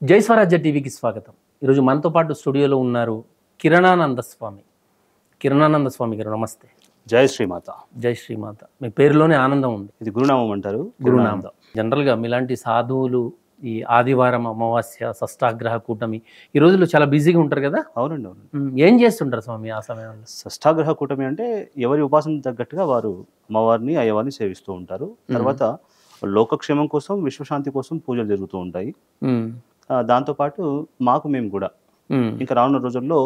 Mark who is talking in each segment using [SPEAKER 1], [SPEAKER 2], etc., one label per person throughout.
[SPEAKER 1] జై స్వరాజ్య టీవీకి స్వాగతం. ఈరోజు మనతో పాటు స్టూడియోలో ఉన్నారు కిరణానంద స్వామి. కిరణానంద స్వామి గారు నమస్తే.
[SPEAKER 2] జై శ్రీమాత.
[SPEAKER 1] జై శ్రీమాత. మీ పేరులోనే ఆనందం ఉంది.
[SPEAKER 2] ఇది గురునామం అంటారు.
[SPEAKER 1] గురునామం. జనరల్గా మీలాంటి సాధువులు ఈ ఆదివారం అమావాస్య షష్ఠాగ్రహ కూటమి ఈ రోజుల్లో చాలా బిజీగా ఉంటారు కదా.
[SPEAKER 2] అవునండి, అవును.
[SPEAKER 1] ఏం చేస్తుంటారు స్వామి ఆ సమయంలో?
[SPEAKER 2] షష్ఠాగ్రహ కూటమి అంటే ఎవరి ఉపాసన తగ్గట్టుగా వారు అమ్మవారిని అయ్యవారిని సేవిస్తూ ఉంటారు. తర్వాత లోకక్షేమం కోసం, విశ్వశాంతి కోసం పూజలు జరుగుతూ ఉంటాయి. దాంతోపాటు మేము కూడా ఇంకా రానున్న రోజుల్లో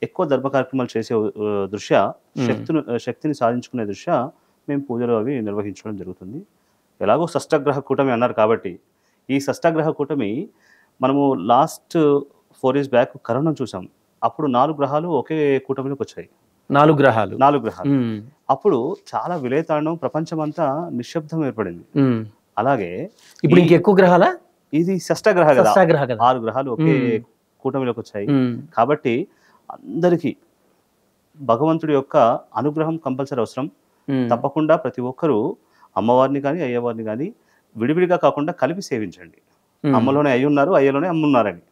[SPEAKER 2] ఎక్కువ ధర్మ కార్యక్రమాలు చేసే దృష్ట్యా శక్తిని సాధించుకునే దృష్ట్యా మేము పూజలు అవి నిర్వహించడం జరుగుతుంది. ఎలాగో షష్ఠగ్రహ కూటమి అన్నారు కాబట్టి ఈ షష్ఠగ్రహ కూటమి మనము లాస్ట్ 4 years బ్యాక్ కరోనా చూసాం. అప్పుడు 4 గ్రహాలు ఒకే కూటమిలోకి వచ్చాయి.
[SPEAKER 1] 4 గ్రహాలు.
[SPEAKER 2] అప్పుడు చాలా విలయతాండం, ప్రపంచమంతా నిశ్శబ్దం ఏర్పడింది. అలాగే
[SPEAKER 1] ఇప్పుడు ఇంకెక్కువ గ్రహాలా?
[SPEAKER 2] ఇది షష్ఠగ్రహ కదా, 6 గ్రహాలు ఒకే కూటమిలోకి వచ్చాయి. కాబట్టి అందరికీ భగవంతుడి యొక్క అనుగ్రహం కంపల్సరీ అవసరం. తప్పకుండా ప్రతి ఒక్కరూ అమ్మవారిని కానీ అయ్యవారిని కానీ విడివిడిగా కాకుండా కలిపి సేవించండి. అమ్మలోనే అయ్యి ఉన్నారు, అయ్యలోనే అమ్మున్నారని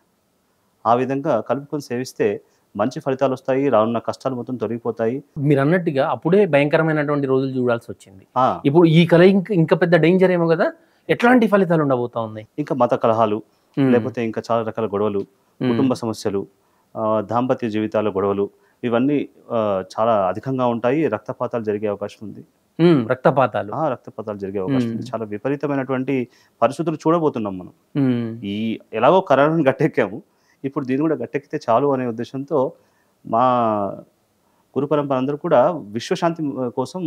[SPEAKER 2] ఆ విధంగా కలుపుకొని సేవిస్తే మంచి ఫలితాలు వస్తాయి. రానున్న కష్టాలు మొత్తం తొలగిపోతాయి.
[SPEAKER 1] మీరు అన్నట్టుగా అప్పుడే భయంకరమైనటువంటి రోజులు చూడాల్సి వచ్చింది. ఇప్పుడు ఈ కళ ఇంకా పెద్ద డేంజర్ ఏమో కదా. ఎట్లాంటి ఫలితాలు ఉండబోతా ఉన్నాయి?
[SPEAKER 2] ఇంకా మత కలహాలు, లేకపోతే ఇంకా చాలా రకాల గొడవలు, కుటుంబ సమస్యలు, దాంపత్య జీవితాల గొడవలు, ఇవన్నీ చాలా అధికంగా ఉంటాయి. రక్తపాతాలు జరిగే అవకాశం ఉంది. రక్తపాతాలు జరిగే అవకాశం ఉంది. చాలా విపరీతమైనటువంటి పరిస్థితులు చూడబోతున్నాం మనం. ఈ ఎలాగో కరోనాను గట్టెక్కాము, ఇప్పుడు దీన్ని కూడా గట్టెక్కితే చాలు అనే ఉద్దేశంతో మా గురు పరంపర అందరూ కూడా విశ్వశాంతి కోసం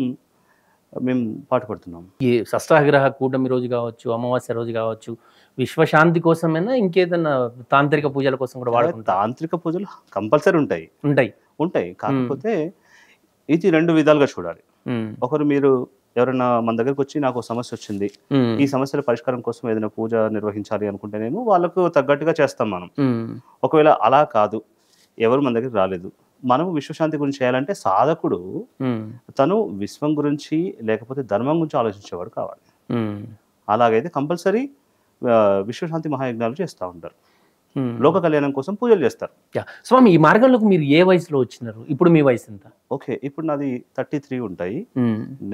[SPEAKER 2] మేము పాటుపడుతున్నాం.
[SPEAKER 1] ఈ షష్ఠాగ్రహ కూటమి రోజు కావచ్చు, అమావాస్య రోజు కావచ్చు, విశ్వశాంతి కోసమైనా ఇంకేదన్నా తాంత్రిక పూజల కోసం కూడా వాడుకుంటాం?
[SPEAKER 2] తాంత్రిక పూజలు కంపల్సరీ ఉంటాయి. కాకపోతే ఇది 2 విధాలుగా చూడాలి. ఒకరు మీరు ఎవరైనా మన దగ్గరకు వచ్చి నాకు సమస్య వచ్చింది, ఈ సమస్యల పరిష్కారం కోసం ఏదైనా పూజ నిర్వహించాలి అనుకుంటేనేమో వాళ్ళకు తగ్గట్టుగా చేస్తాం మనం. ఒకవేళ అలా కాదు, ఎవరు మన దగ్గరికి రాలేదు, మనము విశ్వశాంతి గురించి చేయాలంటే సాధకుడు తను విశ్వం గురించి లేకపోతే ధర్మం గురించి ఆలోచించేవాడు కావాలి. అలాగైతే కంపల్సరీ విశ్వశాంతి మహాయజ్ఞాలు చేస్తూ ఉంటారు. లోక కళ్యాణం కోసం పూజలు చేస్తారు.
[SPEAKER 1] స్వామి, ఈ మార్గంలోకి మీరు ఏ వయసులో వచ్చినారు? ఇప్పుడు మీ వయసు ఎంత?
[SPEAKER 2] ఓకే, ఇప్పుడు నాది 33 ఉంటాయి.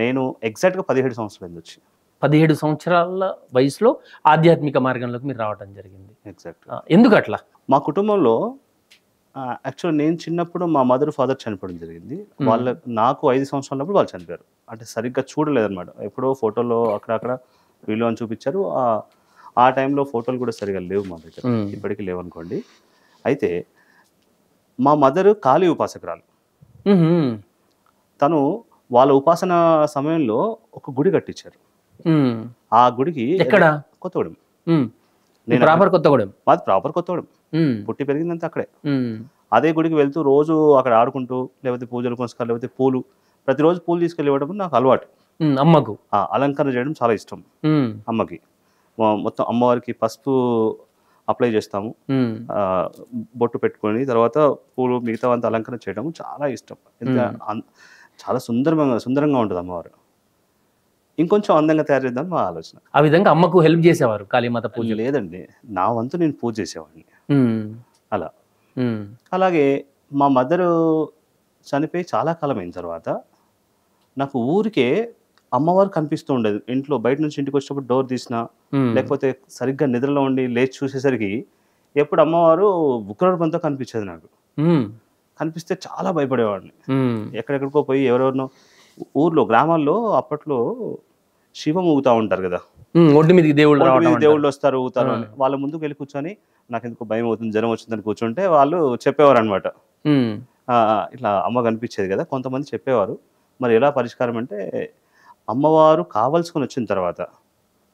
[SPEAKER 2] నేను ఎగ్జాక్ట్ గా 17 సంవత్సరాలు వచ్చి
[SPEAKER 1] 17 సంవత్సరాల వయసులో ఆధ్యాత్మిక మార్గంలోకి మీరు రావడం జరిగింది.
[SPEAKER 2] ఎగ్జాక్ట్.
[SPEAKER 1] ఎందుకు అట్లా?
[SPEAKER 2] మా కుటుంబంలో యాక్చువల్ నేను చిన్నప్పుడు మా మదర్ ఫాదర్ చనిపోవడం జరిగింది. నాకు 5 సంవత్సరాలప్పుడు వాళ్ళు చనిపోయారు. అంటే సరిగ్గా చూడలేదన్నమాట. ఎప్పుడో ఫోటోలో అక్కడక్కడ వీళ్ళు అని చూపించారు. ఆ టైంలో ఫోటోలు కూడా సరిగా లేవు మా దగ్గర, ఇప్పటికీ లేవనుకోండి. అయితే మా మదర్ కాళీ ఉపాసకురాలు. తను వాళ్ళ ఉపాసన సమయంలో ఒక గుడి కట్టించారు. ఆ గుడికి
[SPEAKER 1] ఎక్కడ?
[SPEAKER 2] కొత్తగూడెం.
[SPEAKER 1] మాది
[SPEAKER 2] ప్రాపర్ కొత్తగూడెం. పుట్టి పెరిగిందంతా అక్కడే. అదే గుడికి వెళ్తూ రోజు అక్కడ ఆడుకుంటూ, లేకపోతే పూజలు కొనసాగాలి, లేకపోతే పూలు ప్రతిరోజు పూలు తీసుకెళ్ళి ఇవ్వడం నాకు అలవాటు.
[SPEAKER 1] అమ్మకు
[SPEAKER 2] అలంకరణ చేయడం చాలా ఇష్టం. అమ్మకి మొత్తం అమ్మవారికి పసుపు అప్లై చేస్తాము, బొట్టు పెట్టుకొని తర్వాత పూలు మిగతా అంతా అలంకరణ చేయడం చాలా ఇష్టం. చాలా సుందరంగా ఉంటుంది అమ్మవారు. ఇంకొంచెం అందంగా తయారు చేద్దాం మా ఆలోచన.
[SPEAKER 1] ఆ విధంగా అమ్మకు హెల్ప్ చేసేవారు కాళీమాత పూజ?
[SPEAKER 2] లేదండి, నా వంతు నేను పూజ చేసేవాడిని అలా. అలాగే మా మదరు చనిపోయి చాలా కాలం అయిన తర్వాత నాకు ఊరికే అమ్మవారు కనిపిస్తూ ఉండేది. ఇంట్లో బయట నుంచి ఇంటికి వచ్చేటప్పుడు డోర్ తీసినా, లేకపోతే సరిగ్గా నిద్రలో ఉండి లేచి చూసేసరికి ఎప్పుడు అమ్మవారు ఉగ్రరూపంతో కనిపించేది నాకు. కనిపిస్తే చాలా భయపడేవాడిని. ఎక్కడెక్కడికో పోయి ఎవరెవరినో ఊర్లో గ్రామాల్లో అప్పట్లో శివం ఊగుతూ ఉంటారు కదా,
[SPEAKER 1] ఒడ్డు మీదకి
[SPEAKER 2] దేవుళ్ళు వస్తారు ఊగుతారు అని. వాళ్ళ ముందుకు వెళ్ళి కూర్చొని నాకు ఎందుకు భయం అవుతుంది, జ్వరం వచ్చిందని కూర్చుంటే వాళ్ళు చెప్పేవారు అనమాట. ఇట్లా అమ్మ కనిపించేది కదా, కొంతమంది చెప్పేవారు. మరి ఎలా పరిష్కారం అంటే, అమ్మవారు కావలసుకొని వచ్చిన తర్వాత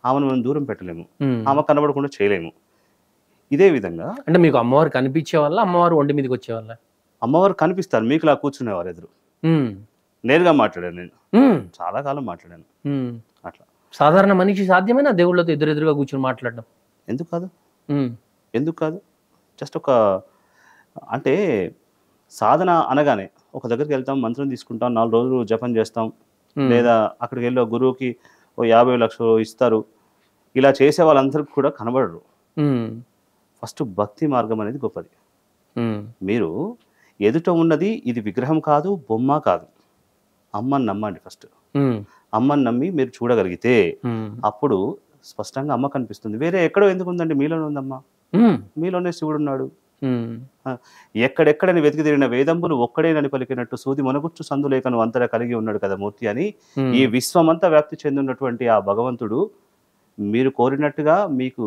[SPEAKER 2] ఆమెను మనం దూరం పెట్టలేము, ఆమె కనబడకుండా చేయలేము. ఇదే విధంగా
[SPEAKER 1] అంటే మీకు అమ్మవారు కనిపించే వల్ల అమ్మవారు ఒంటి మీదకి వచ్చేవాళ్ళ?
[SPEAKER 2] అమ్మవారు కనిపిస్తారు, మీకులా కూర్చునేవారు ఎదురు. నేరుగా మాట్లాడాను, నేను చాలా కాలం మాట్లాడాను అట్లా.
[SPEAKER 1] సాధారణ మనిషి సాధ్యమేనా దేవుళ్ళతో ఎదురెదురుగా కూర్చొని మాట్లాడడం?
[SPEAKER 2] ఎందుకు కాదు. జస్ట్ ఒక అంటే సాధన అనగానే ఒక దగ్గరికి వెళ్తాం, మంత్రం తీసుకుంటాం, 4 రోజులు జపం చేస్తాం, లేదా అక్కడికి వెళ్ళి గురువుకి 50 లక్షలు ఇస్తారు. ఇలా చేసే వాళ్ళందరికీ కూడా కనబడరు. ఫస్ట్ భక్తి మార్గం అనేది గొప్పది. మీరు ఎదుట ఉన్నది ఇది విగ్రహం కాదు, బొమ్మ కాదు, అమ్మని నమ్మండి ఫస్ట్. అమ్మని నమ్మి మీరు చూడగలిగితే అప్పుడు స్పష్టంగా అమ్మ కనిపిస్తుంది. వేరే ఎక్కడో ఎందుకు ఉందండి? మీలోనే ఉందమ్మా. మీలోనే శివుడు ఉన్నాడు. ఎక్కడెక్కడని వెతికి తిరిగిన వేదంబులు ఒక్కడేనని పలికినట్టు సూది మొనగుచ్చు సందులేఖను అంతటా కలిగి ఉన్నాడు కదా మూర్తి అని. ఈ విశ్వమంతా వ్యాప్తి చెందినటువంటి ఆ భగవంతుడు మీరు కోరినట్టుగా మీకు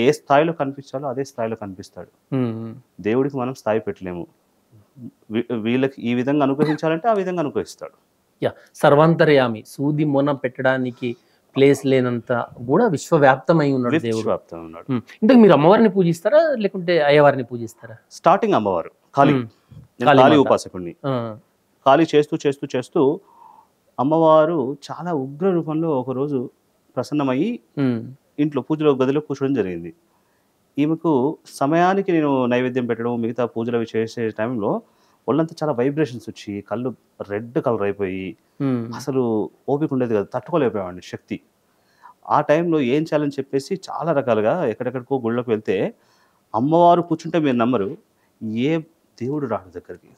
[SPEAKER 2] ఏ స్థాయిలో కనిపించాలో అదే స్థాయిలో కనిపిస్తాడు. దేవుడికి మనం స్థాయి పెట్టలేము. వీళ్ళకి ఈ విధంగా అనుగ్రహించాలంటే ఆ విధంగా అనుగ్రహిస్తాడు.
[SPEAKER 1] సర్వాంతర్యామి, సూది మొన పెట్టడానికి ప్లేస్ లేనంత కూడా విశ్వవ్యాప్తమై ఉన్నాడు దేవుడు. ఇంతకు మీరు అమ్మవారిని పూజిస్తారా లేకుంటే అయ్యవారిని పూజిస్తారా?
[SPEAKER 2] స్టార్టింగ్ అమ్మవారు కాళీ ఉపాసకుడిని. కాళీ చేస్తూ చేస్తూ చేస్తూ అమ్మవారు చాలా ఉగ్ర రూపంలో ఒకరోజు ప్రసన్నమయ్యి ఇంట్లో పూజలో గదిలో కూర్చోవడం జరిగింది. ఈమెకు సమయానికి నేను నైవేద్యం పెట్టడం మిగతా పూజలు అవి చేసే టైంలో ఒళ్ళంతా చాలా వైబ్రేషన్స్ వచ్చి కళ్ళు రెడ్ కలర్ అయిపోయి అసలు ఓపిక ఉండేది కదా, తట్టుకోలేకపోయామండి శక్తి. ఆ టైంలో ఏం చేయాలని చెప్పేసి చాలా రకాలుగా ఎక్కడెక్కడికో గుళ్ళకి వెళ్తే అమ్మవారు కూర్చుంటే మీరు నమ్మరు, ఏ దేవుడు రాడు దగ్గరికి.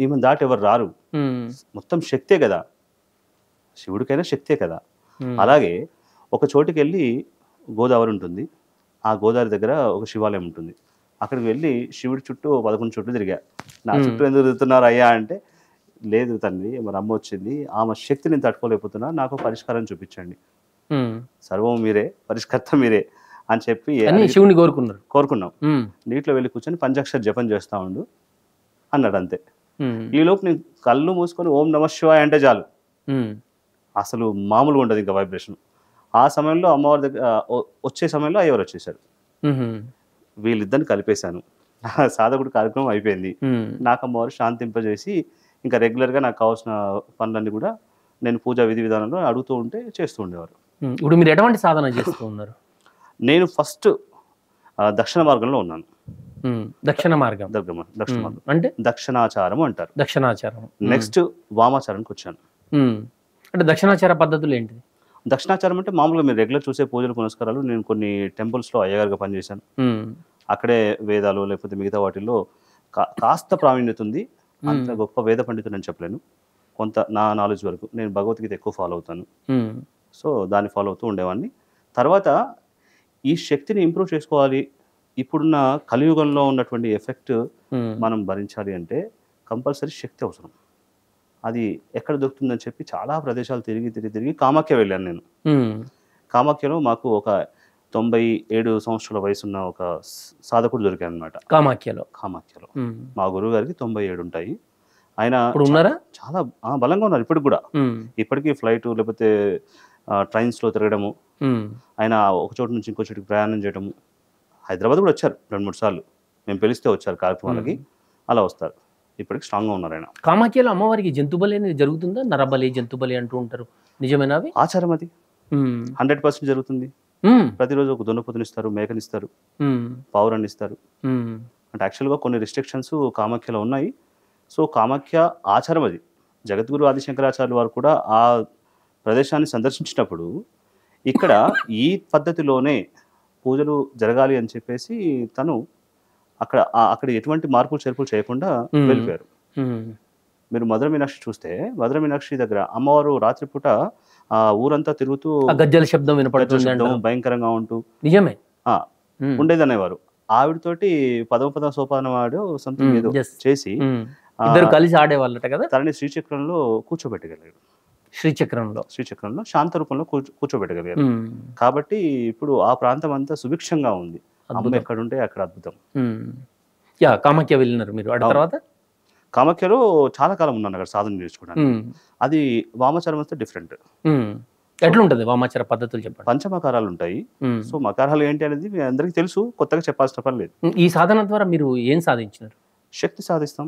[SPEAKER 2] ఈమె దాటి ఎవరు రారు. మొత్తం శక్తే కదా, శివుడికైనా శక్తే కదా. అలాగే ఒక చోటుకి వెళ్ళి గోదావరి ఉంటుంది. ఆ గోదావరి దగ్గర ఒక శివాలయం ఉంటుంది. అక్కడికి వెళ్ళి శివుడి చుట్టూ 11 చుట్టూ తిరిగా. నా చుట్టూ ఎందుకు తిరుగుతున్నారు అయ్యా అంటే, లేదు తండ్రి మరి అమ్మ వచ్చింది, ఆమె శక్తి నేను తట్టుకోలేకపోతున్నా, నాకు పరిష్కారం చూపించండి, సర్వం మీరే, పరిష్కర్త మీరే అని చెప్పి
[SPEAKER 1] శివుని కోరుకున్నాం.
[SPEAKER 2] నీటిలో వెళ్ళి కూర్చొని పంచాక్షర జపం చేస్తా ఉండు అన్నాడు అంతే. ఈలోపు నేను కళ్ళు మూసుకొని ఓం నమః శివాయ అంటే చాలు, అసలు మామూలుగా ఉండదు ఇంకా వైబ్రేషన్. ఆ సమయంలో అమ్మవారి దగ్గర వచ్చే సమయంలో అయ్యవారు వచ్చేసారు. వీళ్ళిద్దరిని కలిపేశాను. సాధకుడు కార్యక్రమం అయిపోయింది. నాకు అమ్మవారు శాంతింపజేసి ఇంకా రెగ్యులర్గా నాకు కావాల్సిన పనులన్నీ కూడా నేను పూజా విధి విధానంలో అడుగుతూ ఉంటే చేస్తూ ఉండేవారు.
[SPEAKER 1] ఇప్పుడు మీరు ఎటువంటి సాధన చేస్తూ ఉన్నారు?
[SPEAKER 2] నేను ఫస్ట్ దక్షిణ మార్గంలో ఉన్నాను.
[SPEAKER 1] దక్షిణ మార్గం అంటే
[SPEAKER 2] దక్షిణాచారం అంటారు.
[SPEAKER 1] దక్షిణాచారం.
[SPEAKER 2] నెక్స్ట్ వామాచారానికి వచ్చాను.
[SPEAKER 1] అంటే దక్షిణాచార పద్ధతులు ఏంటి?
[SPEAKER 2] దక్షిణాచారం అంటే మామూలుగా మీరు రెగ్యులర్ చూసే పూజలు పునస్కారాలు. నేను కొన్ని టెంపుల్స్లో అయ్యగారుగా పనిచేశాను. అక్కడే వేదాలు లేకపోతే మిగతా వాటిల్లో కాస్త ప్రావీణ్యత ఉంది. అంత గొప్ప వేద పండితుడు అని చెప్పలేను, కొంత నా నాలెడ్జ్ వరకు. నేను భగవద్గీత ఎక్కువ ఫాలో అవుతాను, సో దాన్ని ఫాలో అవుతూ ఉండేవాడిని. తర్వాత ఈ శక్తిని ఇంప్రూవ్ చేసుకోవాలి, ఇప్పుడున్న కలియుగంలో ఉన్నటువంటి ఎఫెక్ట్ మనం భరించాలి అంటే కంపల్సరీ శక్తి అవసరం. అది ఎక్కడ దొరుకుతుందని చెప్పి చాలా ప్రదేశాలు తిరిగి కామాఖ్య వెళ్ళాను నేను. కామాఖ్యలో మాకు ఒక 97 సంవత్సరాల వయసున్న ఒక సాధకుడు దొరికాడు అనమాట. కామాఖ్యలో మా గురువు గారికి 97 ఉంటాయి. ఆయన చాలా బలంగా ఉన్నారు ఇప్పటికి కూడా. ఇప్పటికీ ఫ్లైట్ లేకపోతే ట్రైన్స్లో తిరగడము, ఆయన ఒక చోటు నుంచి ఇంకో చోటుకి ప్రయాణం చేయడము. హైదరాబాద్ కూడా వచ్చారు 2-3 సార్లు, మేము పిలిస్తే వచ్చారు కార్యక్రమాలకి. అలా వస్తారు, ఇప్పటికి స్ట్రాంగ్గా ఉన్నారు ఆయన.
[SPEAKER 1] కామాఖ్యలో అమ్మవారికి జంతుబలి అనేది జరుగుతుందా? నరబలి, జంతుబలి అంటూ ఉంటారు, నిజమేనా?
[SPEAKER 2] ఆచారం అది 100% జరుగుతుంది. ప్రతిరోజు ఒక దున్నపోతునిస్తారు, మేకనిస్తారు, పావురాన్ని ఇస్తారు. అంటే యాక్చువల్గా కొన్ని రిస్ట్రిక్షన్స్ కామాఖ్యలో ఉన్నాయి. సో కామాఖ్య ఆచారం అది. జగద్గురు ఆదిశంకరాచార్యుల వారు కూడా ఆ ప్రదేశాన్ని సందర్శించినప్పుడు ఇక్కడ ఈ పద్ధతిలోనే పూజలు జరగాలి అని చెప్పేసి తను అక్కడ ఎటువంటి మార్పులు చేర్పులు చేయకుండా వెళ్ళిపోయారు. మీరు మధుర మీనాక్షి చూస్తే, మధుర మీనాక్షి దగ్గర అమ్మవారు రాత్రిపూట ఆ ఊరంతా తిరుగుతూ
[SPEAKER 1] గజ్జల శబ్దం వినపడుతుంది,
[SPEAKER 2] భయంకరంగా ఉంటూ
[SPEAKER 1] నిజమే
[SPEAKER 2] ఉండేది అనేవారు. ఆవిడతోటి పదవ సోపానం ఆడు సంథింగ్ ఏదో చేసి
[SPEAKER 1] ఇద్దరు కలిసి ఆడేవాళ్ళట కదా.
[SPEAKER 2] తనని శ్రీచక్రంలో కూర్చోబెట్టగలిగారు. శ్రీచక్రంలో శాంత రూపంలో కూర్చోబెట్టగలిగారు. కాబట్టి ఇప్పుడు ఆ ప్రాంతం అంతా సుభిక్షంగా ఉంది. అమ్మ ఎక్కడ ఉంటే అక్కడ అద్భుతం.
[SPEAKER 1] కామాఖ్య వెళ్ళినారు మీరు? తర్వాత
[SPEAKER 2] కామాఖ్యలో చాలా కాలం ఉన్నాను అక్కడ సాధన నేర్చుకోవడానికి. అది వామాచారం వస్తే డిఫరెంట్.
[SPEAKER 1] ఎట్లుంటది వామాచార పద్ధతులు చెప్పండి.
[SPEAKER 2] పంచమకారాలు ఉంటాయి. సో మకారాలు ఏంటి అనేది మీ అందరికీ తెలుసు, కొత్తగా చెప్పాల్సిన పని లేదు.
[SPEAKER 1] ఈ సాధన ద్వారా మీరు ఏం సాధించినారు?
[SPEAKER 2] శక్తి సాధిస్తాం.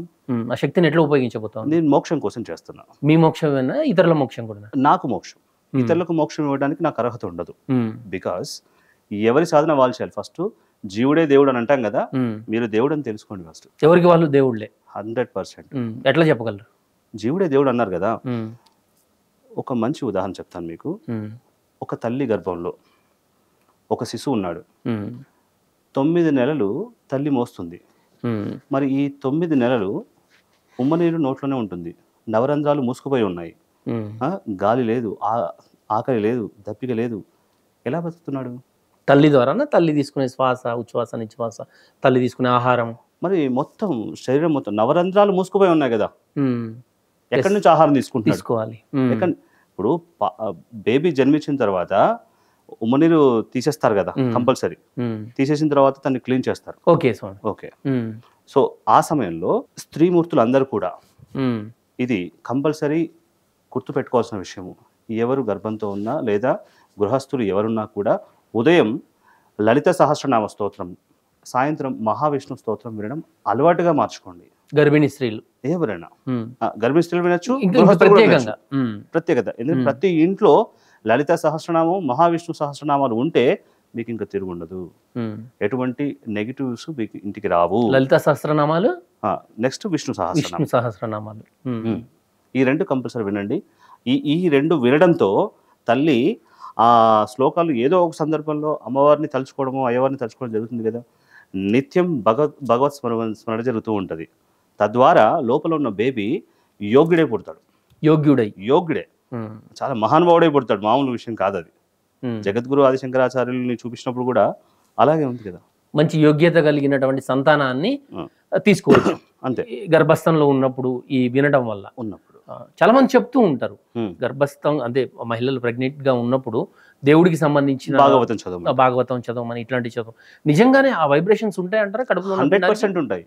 [SPEAKER 1] ఆ శక్తిని ఎట్లా ఉపయోగించబోతాం?
[SPEAKER 2] నేను మోక్షం కోసం చేస్తున్నా.
[SPEAKER 1] మీ మోక్షమేనా ఇతరుల మోక్షం కూడా?
[SPEAKER 2] నాకు మోక్షం. ఇతరులకు మోక్షం ఇవ్వడానికి నాకు అర్హత ఉండదు. బికాస్ ఎవరి సాధన వాళ్ళు చేయాలి. ఫస్ట్ జీవుడే దేవుడు అని అంటాం కదా, మీరు దేవుడు అని తెలుసుకోండి ఫస్ట్.
[SPEAKER 1] ఎవరికి వాళ్ళు దేవుళ్ళే
[SPEAKER 2] 100%.
[SPEAKER 1] ఎట్లా చెప్పగలరు?
[SPEAKER 2] జీవుడే దేవుడు అన్నారు కదా. ఒక మంచి ఉదాహరణ చెప్తాను మీకు. ఒక తల్లి గర్భంలో ఒక శిశువు ఉన్నాడు. 9 నెలలు తల్లి మోస్తుంది. మరి ఈ 9 నెలలు ఉమ్మనీరు నోట్లోనే ఉంటుంది. నవరంధ్రాలు మూసుకుపోయి ఉన్నాయి. గాలి లేదు, ఆకలి లేదు, దప్పిక లేదు. ఎలా బతుకుతున్నాడు?
[SPEAKER 1] తల్లి ద్వారానా? తల్లి తీసుకునే శ్వాస, ఉచ్ఛ్వాస, నిశ్వాస, తల్లి తీసుకునే ఆహారం.
[SPEAKER 2] మరి మొత్తం శరీరం మొత్తం నవరంధ్రాలు మూసుకుపోయి ఉన్నాయి కదా, ఎక్కడి నుంచి ఆహారం
[SPEAKER 1] తీసుకోవాలి?
[SPEAKER 2] ఇప్పుడు బేబీ జన్మించిన తర్వాత ఉమ్మనీరు తీసేస్తారు కదా కంపల్సరీ. తీసేసిన తర్వాత దాన్ని క్లీన్ చేస్తారు. ఓకే. సో ఆ సమయంలో స్త్రీమూర్తులు అందరూ కూడా ఇది కంపల్సరీ గుర్తు పెట్టుకోవాల్సిన విషయము. ఎవరు గర్భంతో ఉన్నా లేదా గృహస్థులు ఎవరున్నా కూడా ఉదయం లలిత సహస్రనామ స్తోత్రం, సాయంత్రం మహావిష్ణు స్తోత్రం వినడం అలవాటుగా మార్చుకోండి.
[SPEAKER 1] గర్భిణీ స్త్రీలు ఎవరైనా,
[SPEAKER 2] గర్భిణీ స్త్రీలు వినొచ్చు. ప్రత్యేకత ఎందుకంటే ప్రతి ఇంట్లో లలిత సహస్రనామం, మహావిష్ణు సహస్రనామాలు ఉంటే మీకు ఇంకా తిరుగుండదు. ఎటువంటి నెగిటివ్స్ మీకు ఇంటికి రావు.
[SPEAKER 1] లలిత సహస్రనామాలు,
[SPEAKER 2] నెక్స్ట్ విష్ణు
[SPEAKER 1] సహస్రనామాలు,
[SPEAKER 2] ఈ రెండు కంపల్సరీ వినండి. ఈ రెండు వినడంతో తల్లి ఆ శ్లోకాలు ఏదో ఒక సందర్భంలో అమ్మవారిని తలుచుకోవడము, అయ్యవారిని తలుచుకోవడం జరుగుతుంది కదా. నిత్యం భగవత్ స్మరణ జరుగుతూ ఉంటుంది. తద్వారా లోపల ఉన్న బేబీ యోగ్యుడే పుడతాడు. యోగ్యుడే చాలా మహానుభావుడే పుడతాడు. మామూలు విషయం కాదు అది. జగద్గురు ఆదిశంకరాచార్యుల్ని చూపించినప్పుడు కూడా అలాగే ఉంది కదా.
[SPEAKER 1] మంచి యోగ్యత కలిగినటువంటి సంతానాన్ని తీసుకోవచ్చు
[SPEAKER 2] అంతే.
[SPEAKER 1] గర్భస్థంలో ఉన్నప్పుడు ఈ వినడం వల్ల చాలా మంది చెప్తూ ఉంటారు, గర్భస్థం అంటే మహిళలు ప్రెగ్నెంట్ గా ఉన్నప్పుడు దేవుడికి సంబంధించిన భాగవతం చదవమని, ఇట్లాంటి చదువు. నిజంగానే ఆ వైబ్రేషన్స్ ఉంటాయి అంటారా కడుపులో?
[SPEAKER 2] 100% ఉంటాయి.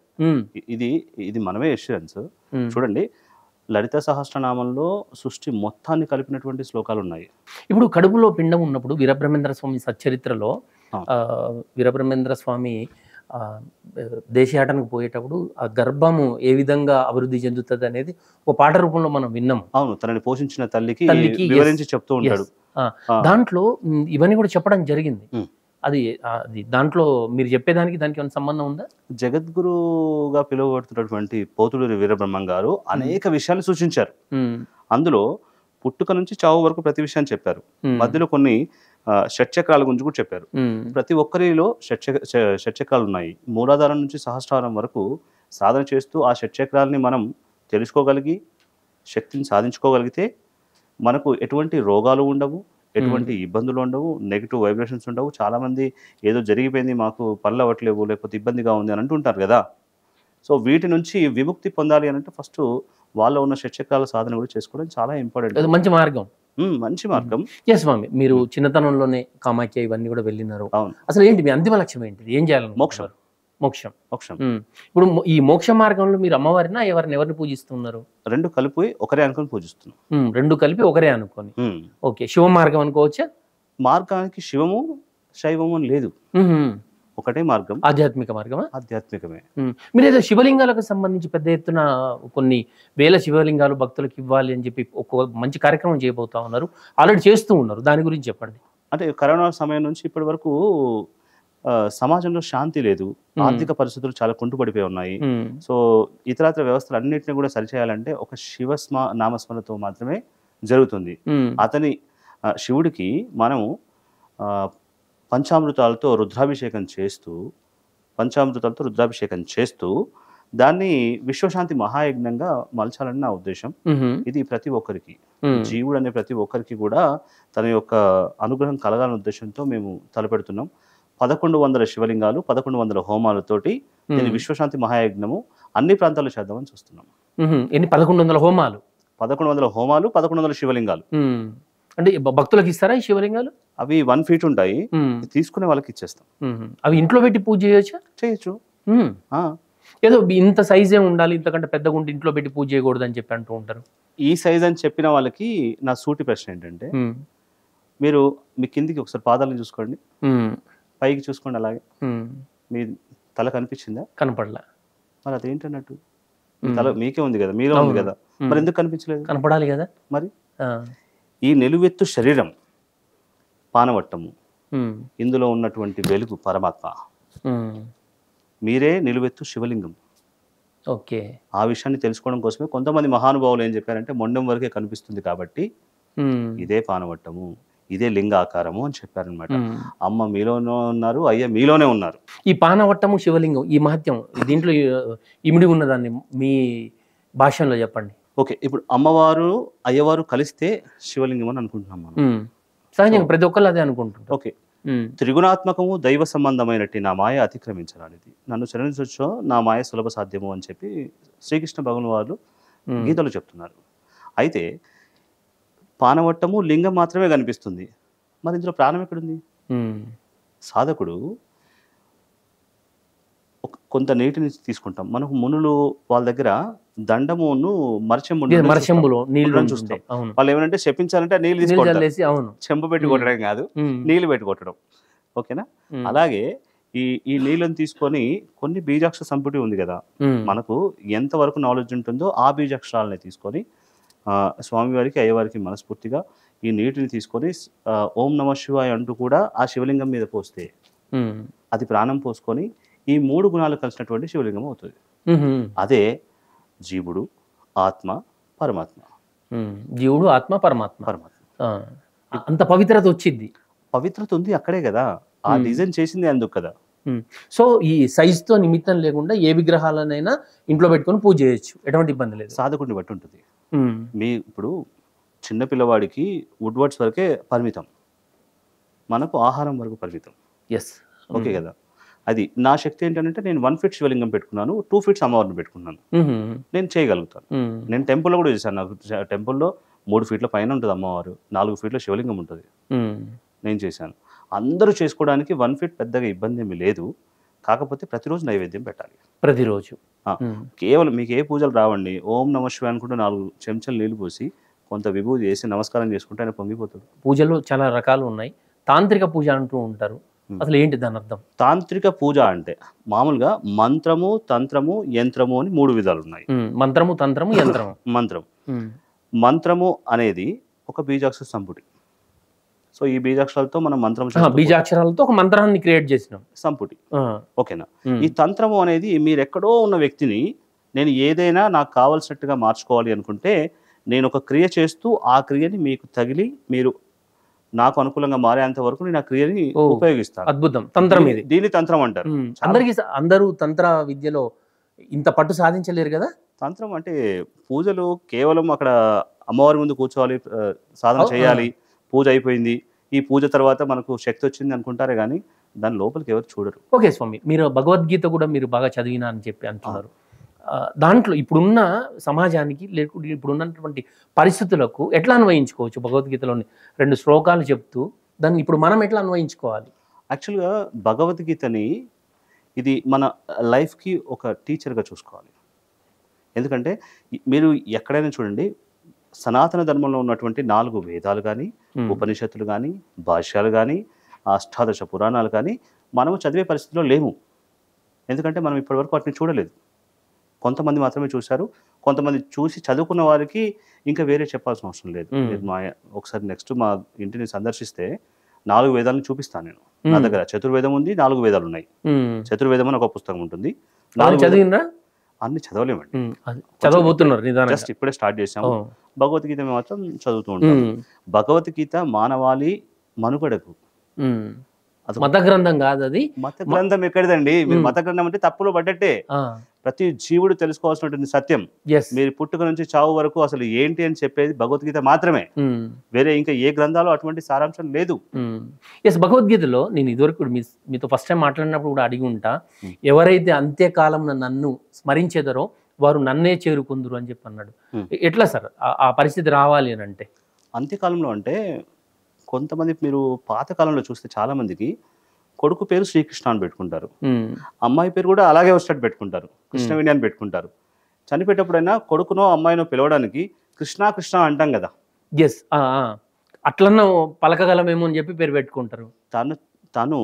[SPEAKER 2] ఇది మనమే ఎష్యూరెన్స్. చూడండి, లలిత సహస్రనామంలో సృష్టి మొత్తాన్ని కలిపినటువంటి శ్లోకాలు ఉన్నాయి.
[SPEAKER 1] ఇప్పుడు కడుపులో పిండం ఉన్నప్పుడు వీరబ్రహ్మేంద్ర స్వామి సచ్చరిత్రలో వీరబ్రహ్మేంద్ర స్వామి దేశయాటనకు పోయేటప్పుడు ఆ గర్భము ఏ విధంగా అభివృద్ధి చెందుతుంది అనేది ఒక పాట రూపంలో మనం విన్నాము.
[SPEAKER 2] అవును, తనని పోషించిన తల్లికి వివరించి చెప్తూ ఉంటాడు.
[SPEAKER 1] దాంట్లో ఇవన్నీ కూడా చెప్పడం జరిగింది. అది దాంట్లో మీరు చెప్పేదానికి దానికి ఏమైనా సంబంధం ఉందా?
[SPEAKER 2] జగద్గురుగా పిలువబడుతున్నటువంటి పోతులూరి వీరబ్రహ్మం గారు అనేక విషయాలు సూచించారు. అందులో పుట్టుక నుంచి చావు వరకు ప్రతి విషయాన్ని చెప్పారు. మధ్యలో కొన్ని షట్చక్రాల గురించి కూడా చెప్పారు. ప్రతి ఒక్కరిలో షట్చక్రాలు ఉన్నాయి. మూలాధారం నుంచి సహస్రారం వరకు సాధన చేస్తూ ఆ షట్చక్రాలని మనం తెలుసుకోగలిగి శక్తిని సాధించుకోగలిగితే మనకు ఎటువంటి రోగాలు ఉండవు, ఎటువంటి ఇబ్బందులు ఉండవు, నెగిటివ్ వైబ్రేషన్స్ ఉండవు. చాలామంది ఏదో జరిగిపోయింది, మాకు పనులు అవ్వట్లేవు, లేకపోతే ఇబ్బందిగా ఉంది అని అంటుంటారు కదా. సో వీటి నుంచి విముక్తి పొందాలి అని అంటే ఫస్ట్ వాళ్ళ ఉన్న షట్చక్రాల సాధన కూడా చేసుకోవడం చాలా ఇంపార్టెంట్.
[SPEAKER 1] మంచి మార్గం.
[SPEAKER 2] స్వామి,
[SPEAKER 1] మీరు చిన్నతనంలోనే కామాఖ్య ఇవన్నీ కూడా వెళ్ళినారు. అసలు ఏంటి మీ అంతిమ లక్ష్యం ఏంటి? ఏం చేయాలని? మోక్షం. ఇప్పుడు ఈ మోక్ష మార్గంలో మీరు అమ్మవారినా ఎవరిని పూజిస్తున్నారు?
[SPEAKER 2] రెండు కలిపి ఒకరే అనుకొని పూజిస్తున్నాం.
[SPEAKER 1] రెండు కలిపి ఒకరే అనుకొని. ఓకే, శివ మార్గం అనుకోవచ్చా?
[SPEAKER 2] మార్గానికి శివము శైవము లేదు, ఒకటే మార్గం.
[SPEAKER 1] ఆధ్యాత్మిక మార్గమా?
[SPEAKER 2] ఆధ్యాత్మికమే.
[SPEAKER 1] మీరు ఏదో శివలింగాలకు సంబంధించి పెద్ద ఎత్తున కొన్ని వేల శివలింగాలు భక్తులకు ఇవ్వాలి అని చెప్పి ఒక మంచి కార్యక్రమం చేయబోతా ఉన్నారు, ఆల్రెడీ చేస్తూ ఉన్నారు. దాని గురించి చెప్పండి.
[SPEAKER 2] అంటే కరోనా సమయం నుంచి ఇప్పటి వరకు సమాజంలో శాంతి లేదు, ఆర్థిక పరిస్థితులు చాలా కుంటుపడిపోయి ఉన్నాయి. సో ఇతరత్ర వ్యవస్థలు అన్నింటినీ కూడా సరిచేయాలంటే ఒక నామస్మరణతో మాత్రమే జరుగుతుంది. అతని శివుడికి మనము పంచామృతాలతో రుద్రాభిషేకం చేస్తూ దాన్ని విశ్వశాంతి మహాయజ్ఞంగా మలచాలని నా ఉద్దేశం. ఇది ప్రతి ఒక్కరికి, జీవుడు అనే ప్రతి ఒక్కరికి కూడా తన యొక్క అనుగ్రహం కలగాలనే ఉద్దేశంతో మేము తలపెడుతున్నాం. 1100 శివలింగాలు, 1100 హోమాలతోటి దీని విశ్వశాంతి మహాయజ్ఞము అన్ని ప్రాంతాల్లో చేద్దామని చూస్తున్నాం.
[SPEAKER 1] 1100 హోమాలు?
[SPEAKER 2] 1100 హోమాలు, 1100 శివలింగాలు.
[SPEAKER 1] అంటే భక్తులకు ఇస్తారా ఈ శివలింగాలు?
[SPEAKER 2] అవి 1 feet ఉంటాయి, తీసుకునే వాళ్ళకి ఇచ్చేస్తాం.
[SPEAKER 1] అవి ఇంట్లో పెట్టి పూజ చేయొచ్చు. ఏదో ఇంత సైజే ఉండాలి, ఇంతకంటే పెద్దగా ఉంటే ఇంట్లో పెట్టి పూజ చేయకూడదు అని చెప్పి అంటూ ఉంటారు.
[SPEAKER 2] ఈ సైజ్ అని చెప్పిన వాళ్ళకి నా సూటి ప్రశ్న ఏంటంటే, మీరు మీ కిందికి ఒకసారి పాదాలను చూసుకోండి, పైకి చూసుకోండి, అలాగే మీ తల కనిపించిందా?
[SPEAKER 1] కనపడలా.
[SPEAKER 2] మరి అదేంటన్నట్టు? తల మీకే ఉంది కదా, మీలో ఉంది కదా, మరి ఎందుకు కనిపించలేదు?
[SPEAKER 1] కనపడాలి కదా.
[SPEAKER 2] మరి ఈ నిలువెత్తు శరీరం పానవట్టము, ఇందులో ఉన్నటువంటి వెలుగు పరమాత్మ, మీరే నిలువెత్తు శివలింగం.
[SPEAKER 1] ఓకే,
[SPEAKER 2] ఆ విషయాన్ని తెలుసుకోవడం కోసమే కొంతమంది మహానుభావులు ఏం చెప్పారంటే మొండం వరకే కనిపిస్తుంది కాబట్టి ఇదే పానవట్టము, ఇదే లింగ ఆకారము అని చెప్పారనమాట. అమ్మ మీలోనే ఉన్నారు, అయ్య మీలోనే ఉన్నారు.
[SPEAKER 1] ఈ పానవట్టము శివలింగం ఈ మహత్యం దీంట్లో ఇమిడి ఉన్నదాన్ని మీ భాషలో చెప్పండి.
[SPEAKER 2] ఓకే, ఇప్పుడు అమ్మవారు అయ్యవారు కలిస్తే శివలింగం అని అనుకుంటున్నాం మనం.
[SPEAKER 1] సహజంగా ప్రతి ఒక్కళ్ళు అదే అనుకుంటుంటారు.
[SPEAKER 2] ఓకే, త్రిగుణాత్మకము దైవ సంబంధమైనట్టి నా మాయ అతిక్రమించరానిది, నన్ను శరణించొచ్చో నా మాయ సులభ సాధ్యము అని చెప్పి శ్రీకృష్ణ భగవాన్ వారు గీతలో చెప్తున్నారు. అయితే పానవట్టము లింగం మాత్రమే కనిపిస్తుంది, మరి ఇందులో ప్రాణం ఎక్కడుంది? సాధకుడు కొంత నీటిని తీసుకుంటాం. మనకు మునులు వాళ్ళ దగ్గర దండమును
[SPEAKER 1] మరచెంబులో నీళ్ళు
[SPEAKER 2] చూస్తాం. వాళ్ళు ఏమంటే చెప్పించాలంటే నీళ్ళు తీసుకుంటారు, చెంబు పెట్టి కొట్టడం కాదు, నీళ్లు పెట్టి కొట్టడం. ఓకేనా? అలాగే ఈ నీళ్ళని తీసుకొని కొన్ని బీజాక్షర సంపుటి ఉంది కదా, మనకు ఎంత వరకు నాలెడ్జ్ ఉంటుందో ఆ బీజాక్షరాలని తీసుకొని స్వామివారికి అయ్యవారికి మనస్ఫూర్తిగా ఈ నీటిని తీసుకొని ఓం నమ శివాయ అంటూ కూడా ఆ శివలింగం మీద పోస్తే అది ప్రాణం పోసుకొని ఈ 3 గుణాలు కలిసినటువంటి శివలింగం అవుతుంది. అదే జీవుడు, ఆత్మ, పరమాత్మ.
[SPEAKER 1] జీవుడు, ఆత్మ, పరమాత్మ. అంత పవిత్రత వచ్చింది.
[SPEAKER 2] పవిత్రత ఉంది అక్కడే కదా, ఆ డిజైన్ చేసింది అందుకు కదా.
[SPEAKER 1] సో ఈ సైజుతో నిమిత్తం లేకుండా ఏ విగ్రహాలనైనా ఇంట్లో పెట్టుకొని పూజ చేయొచ్చు, ఎటువంటి ఇబ్బంది లేదు.
[SPEAKER 2] సాధకుడిని బట్టి ఉంటుంది. మీ ఇప్పుడు చిన్న పిల్లవాడికి వుడ్ వర్డ్స్ వరకే పరిమితం, మనకు ఆహారం వరకు పరిమితం. ఓకే కదా, అది నా శక్తి ఏంటంటే నేను 1 ఫీట్ శివలింగం పెట్టుకున్నాను, 2 ఫీట్స్ అమ్మవారిని పెట్టుకున్నాను, నేను చేయగలుగుతాను. నేను టెంపుల్లో కూడా చేశాను. నాకు టెంపుల్లో 3 ఫీట్ల పైన ఉంటుంది అమ్మవారు, 4 ఫీట్ల శివలింగం ఉంటుంది, నేను చేశాను. అందరూ చేసుకోవడానికి 1 ఫీట్ పెద్దగా ఇబ్బంది ఏమీ లేదు. కాకపోతే ప్రతిరోజు నైవేద్యం పెట్టాలి.
[SPEAKER 1] ప్రతిరోజు
[SPEAKER 2] కేవలం మీకు ఏ పూజలు రావండి, ఓం నమ శివాయ అనుకుంటూ 4 చెంచాలు నీళ్లు పోసి కొంత విభూతి చేసి నమస్కారం చేసుకుంటే ఆయన పొంగిపోతాడు.
[SPEAKER 1] పూజలు చాలా రకాలు ఉన్నాయి. తాంత్రిక పూజ అంటూ ఉంటారు, అసలు ఏంటి దాని అర్థం?
[SPEAKER 2] తాంత్రిక పూజ అంటే మామూలుగా మంత్రము, తంత్రము, యంత్రము అని 3 విధాలు ఉన్నాయి.
[SPEAKER 1] మంత్రము, తంత్రము, యంత్రము.
[SPEAKER 2] మంత్రము అనేది ఒక బీజాక్షర సంపుటి. సో ఈ బీజాక్షరాలతో మనం మంత్రం,
[SPEAKER 1] బీజాక్షరాలతో ఒక మంత్రాన్ని క్రియేట్ చేసిన
[SPEAKER 2] సంపుటి. ఓకేనా? ఈ తంత్రము అనేది మీరు ఎక్కడో ఉన్న వ్యక్తిని నేను ఏదైనా నాకు కావాల్సినట్టుగా మార్చుకోవాలి అనుకుంటే నేను ఒక క్రియ చేస్తూ ఆ క్రియని మీకు తగిలి మీరు నాకు అనుకూలంగా మారేంత వరకు నేను ఆ క్రియని ఉపయోగిస్తాను.
[SPEAKER 1] అద్భుతం. తంత్రం ఇది,
[SPEAKER 2] దీన్ని తంత్రం అంటారు.
[SPEAKER 1] అందరూ తంత్ర విద్యలో ఇంత పట్టు సాధించలేరు కదా.
[SPEAKER 2] తంత్రం అంటే పూజలు కేవలం అక్కడ అమ్మవారి ముందు కూర్చోవాలి, సాధన చేయాలి, పూజ అయిపోయింది, ఈ పూజ తర్వాత మనకు శక్తి వచ్చింది అనుకుంటారే కానీ దాని లోపలికి ఎవరు చూడరు.
[SPEAKER 1] ఓకే స్వామి, మీరు భగవద్గీత కూడా మీరు బాగా చదివినా అని చెప్పి అంటున్నారు. దాంట్లో ఇప్పుడున్న సమాజానికి లేకుంటే ఇప్పుడున్నటువంటి పరిస్థితులకు ఎట్లా అన్వయించుకోవచ్చు? భగవద్గీతలోని 2 శ్లోకాలు చెప్తూ దాన్ని ఇప్పుడు మనం ఎట్లా అన్వయించుకోవాలి?
[SPEAKER 2] యాక్చువల్గా భగవద్గీతని ఇది మన లైఫ్కి ఒక టీచర్గా చూసుకోవాలి. ఎందుకంటే మీరు ఎక్కడైనా చూడండి, సనాతన ధర్మంలో ఉన్నటువంటి 4 వేదాలు కానీ, ఉపనిషత్తులు కానీ, భాష్యాలు కానీ, అష్టాదశ పురాణాలు కానీ మనము చదివే పరిస్థితిలో లేము. ఎందుకంటే మనం ఇప్పటివరకు వాటిని చూడలేదు. కొంతమంది మాత్రమే చూశారు. కొంతమంది చూసి చదువుకున్న వారికి ఇంకా వేరే చెప్పాల్సిన అవసరం లేదు. ఒకసారి నెక్స్ట్ మా ఇంటిని సందర్శిస్తే 4 వేదాలను చూపిస్తాను నేను. నా దగ్గర చతుర్వేదం ఉంది, 4 వేదాలు ఉన్నాయి. చతుర్వేదం అని ఒక పుస్తకం ఉంటుంది. అన్ని చదవలేమండి,
[SPEAKER 1] చదవబోతున్నారు,
[SPEAKER 2] జస్ట్ ఇప్పుడే స్టార్ట్ చేసాము. భగవద్గీత మాత్రం చదువుతూ ఉంటాం. భగవద్గీత మానవాళి మనుగడకు
[SPEAKER 1] మత గ్రంథం కాదు, అది
[SPEAKER 2] మత గ్రంథం ఎక్కడిదండి? మీరు మత గ్రంథం అంటే తప్పులో పడ్డట్టే. ప్రతి జీవుడు తెలుసుకోవాల్సినటువంటి సత్యం, మీరు పుట్టుక నుంచి చావు వరకు అసలు ఏంటి అని చెప్పేది భగవద్గీత మాత్రమే. వేరే ఇంకా ఏ గ్రంథాలు అటువంటి సారాంశం లేదు.
[SPEAKER 1] భగవద్గీతలో నేను ఇదివరకు మీతో ఫస్ట్ టైం మాట్లాడినప్పుడు కూడా అడిగి ఉంటా, ఎవరైతే అంత్యకాలం నన్ను స్మరించేదరో వారు నన్నే చేరుకుందరు అని చెప్పి అన్నాడు. ఎట్లా సార్ ఆ పరిస్థితి రావాలి అని అంటే?
[SPEAKER 2] అంత్యకాలంలో అంటే కొంతమంది మీరు పాతకాలంలో చూస్తే చాలా మందికి కొడుకు పేరు శ్రీకృష్ణ అని పెట్టుకుంటారు, అమ్మాయి పేరు కూడా అలాగే వచ్చేటట్టు పెట్టుకుంటారు, కృష్ణవేణి అని పెట్టుకుంటారు. చనిపోయేటప్పుడైనా కొడుకునో అమ్మాయినో పిలవడానికి కృష్ణ కృష్ణ అంటాం కదా.
[SPEAKER 1] అట్లన్నా పలకగలమేమో అని చెప్పి పేరు పెట్టుకుంటారు.
[SPEAKER 2] తను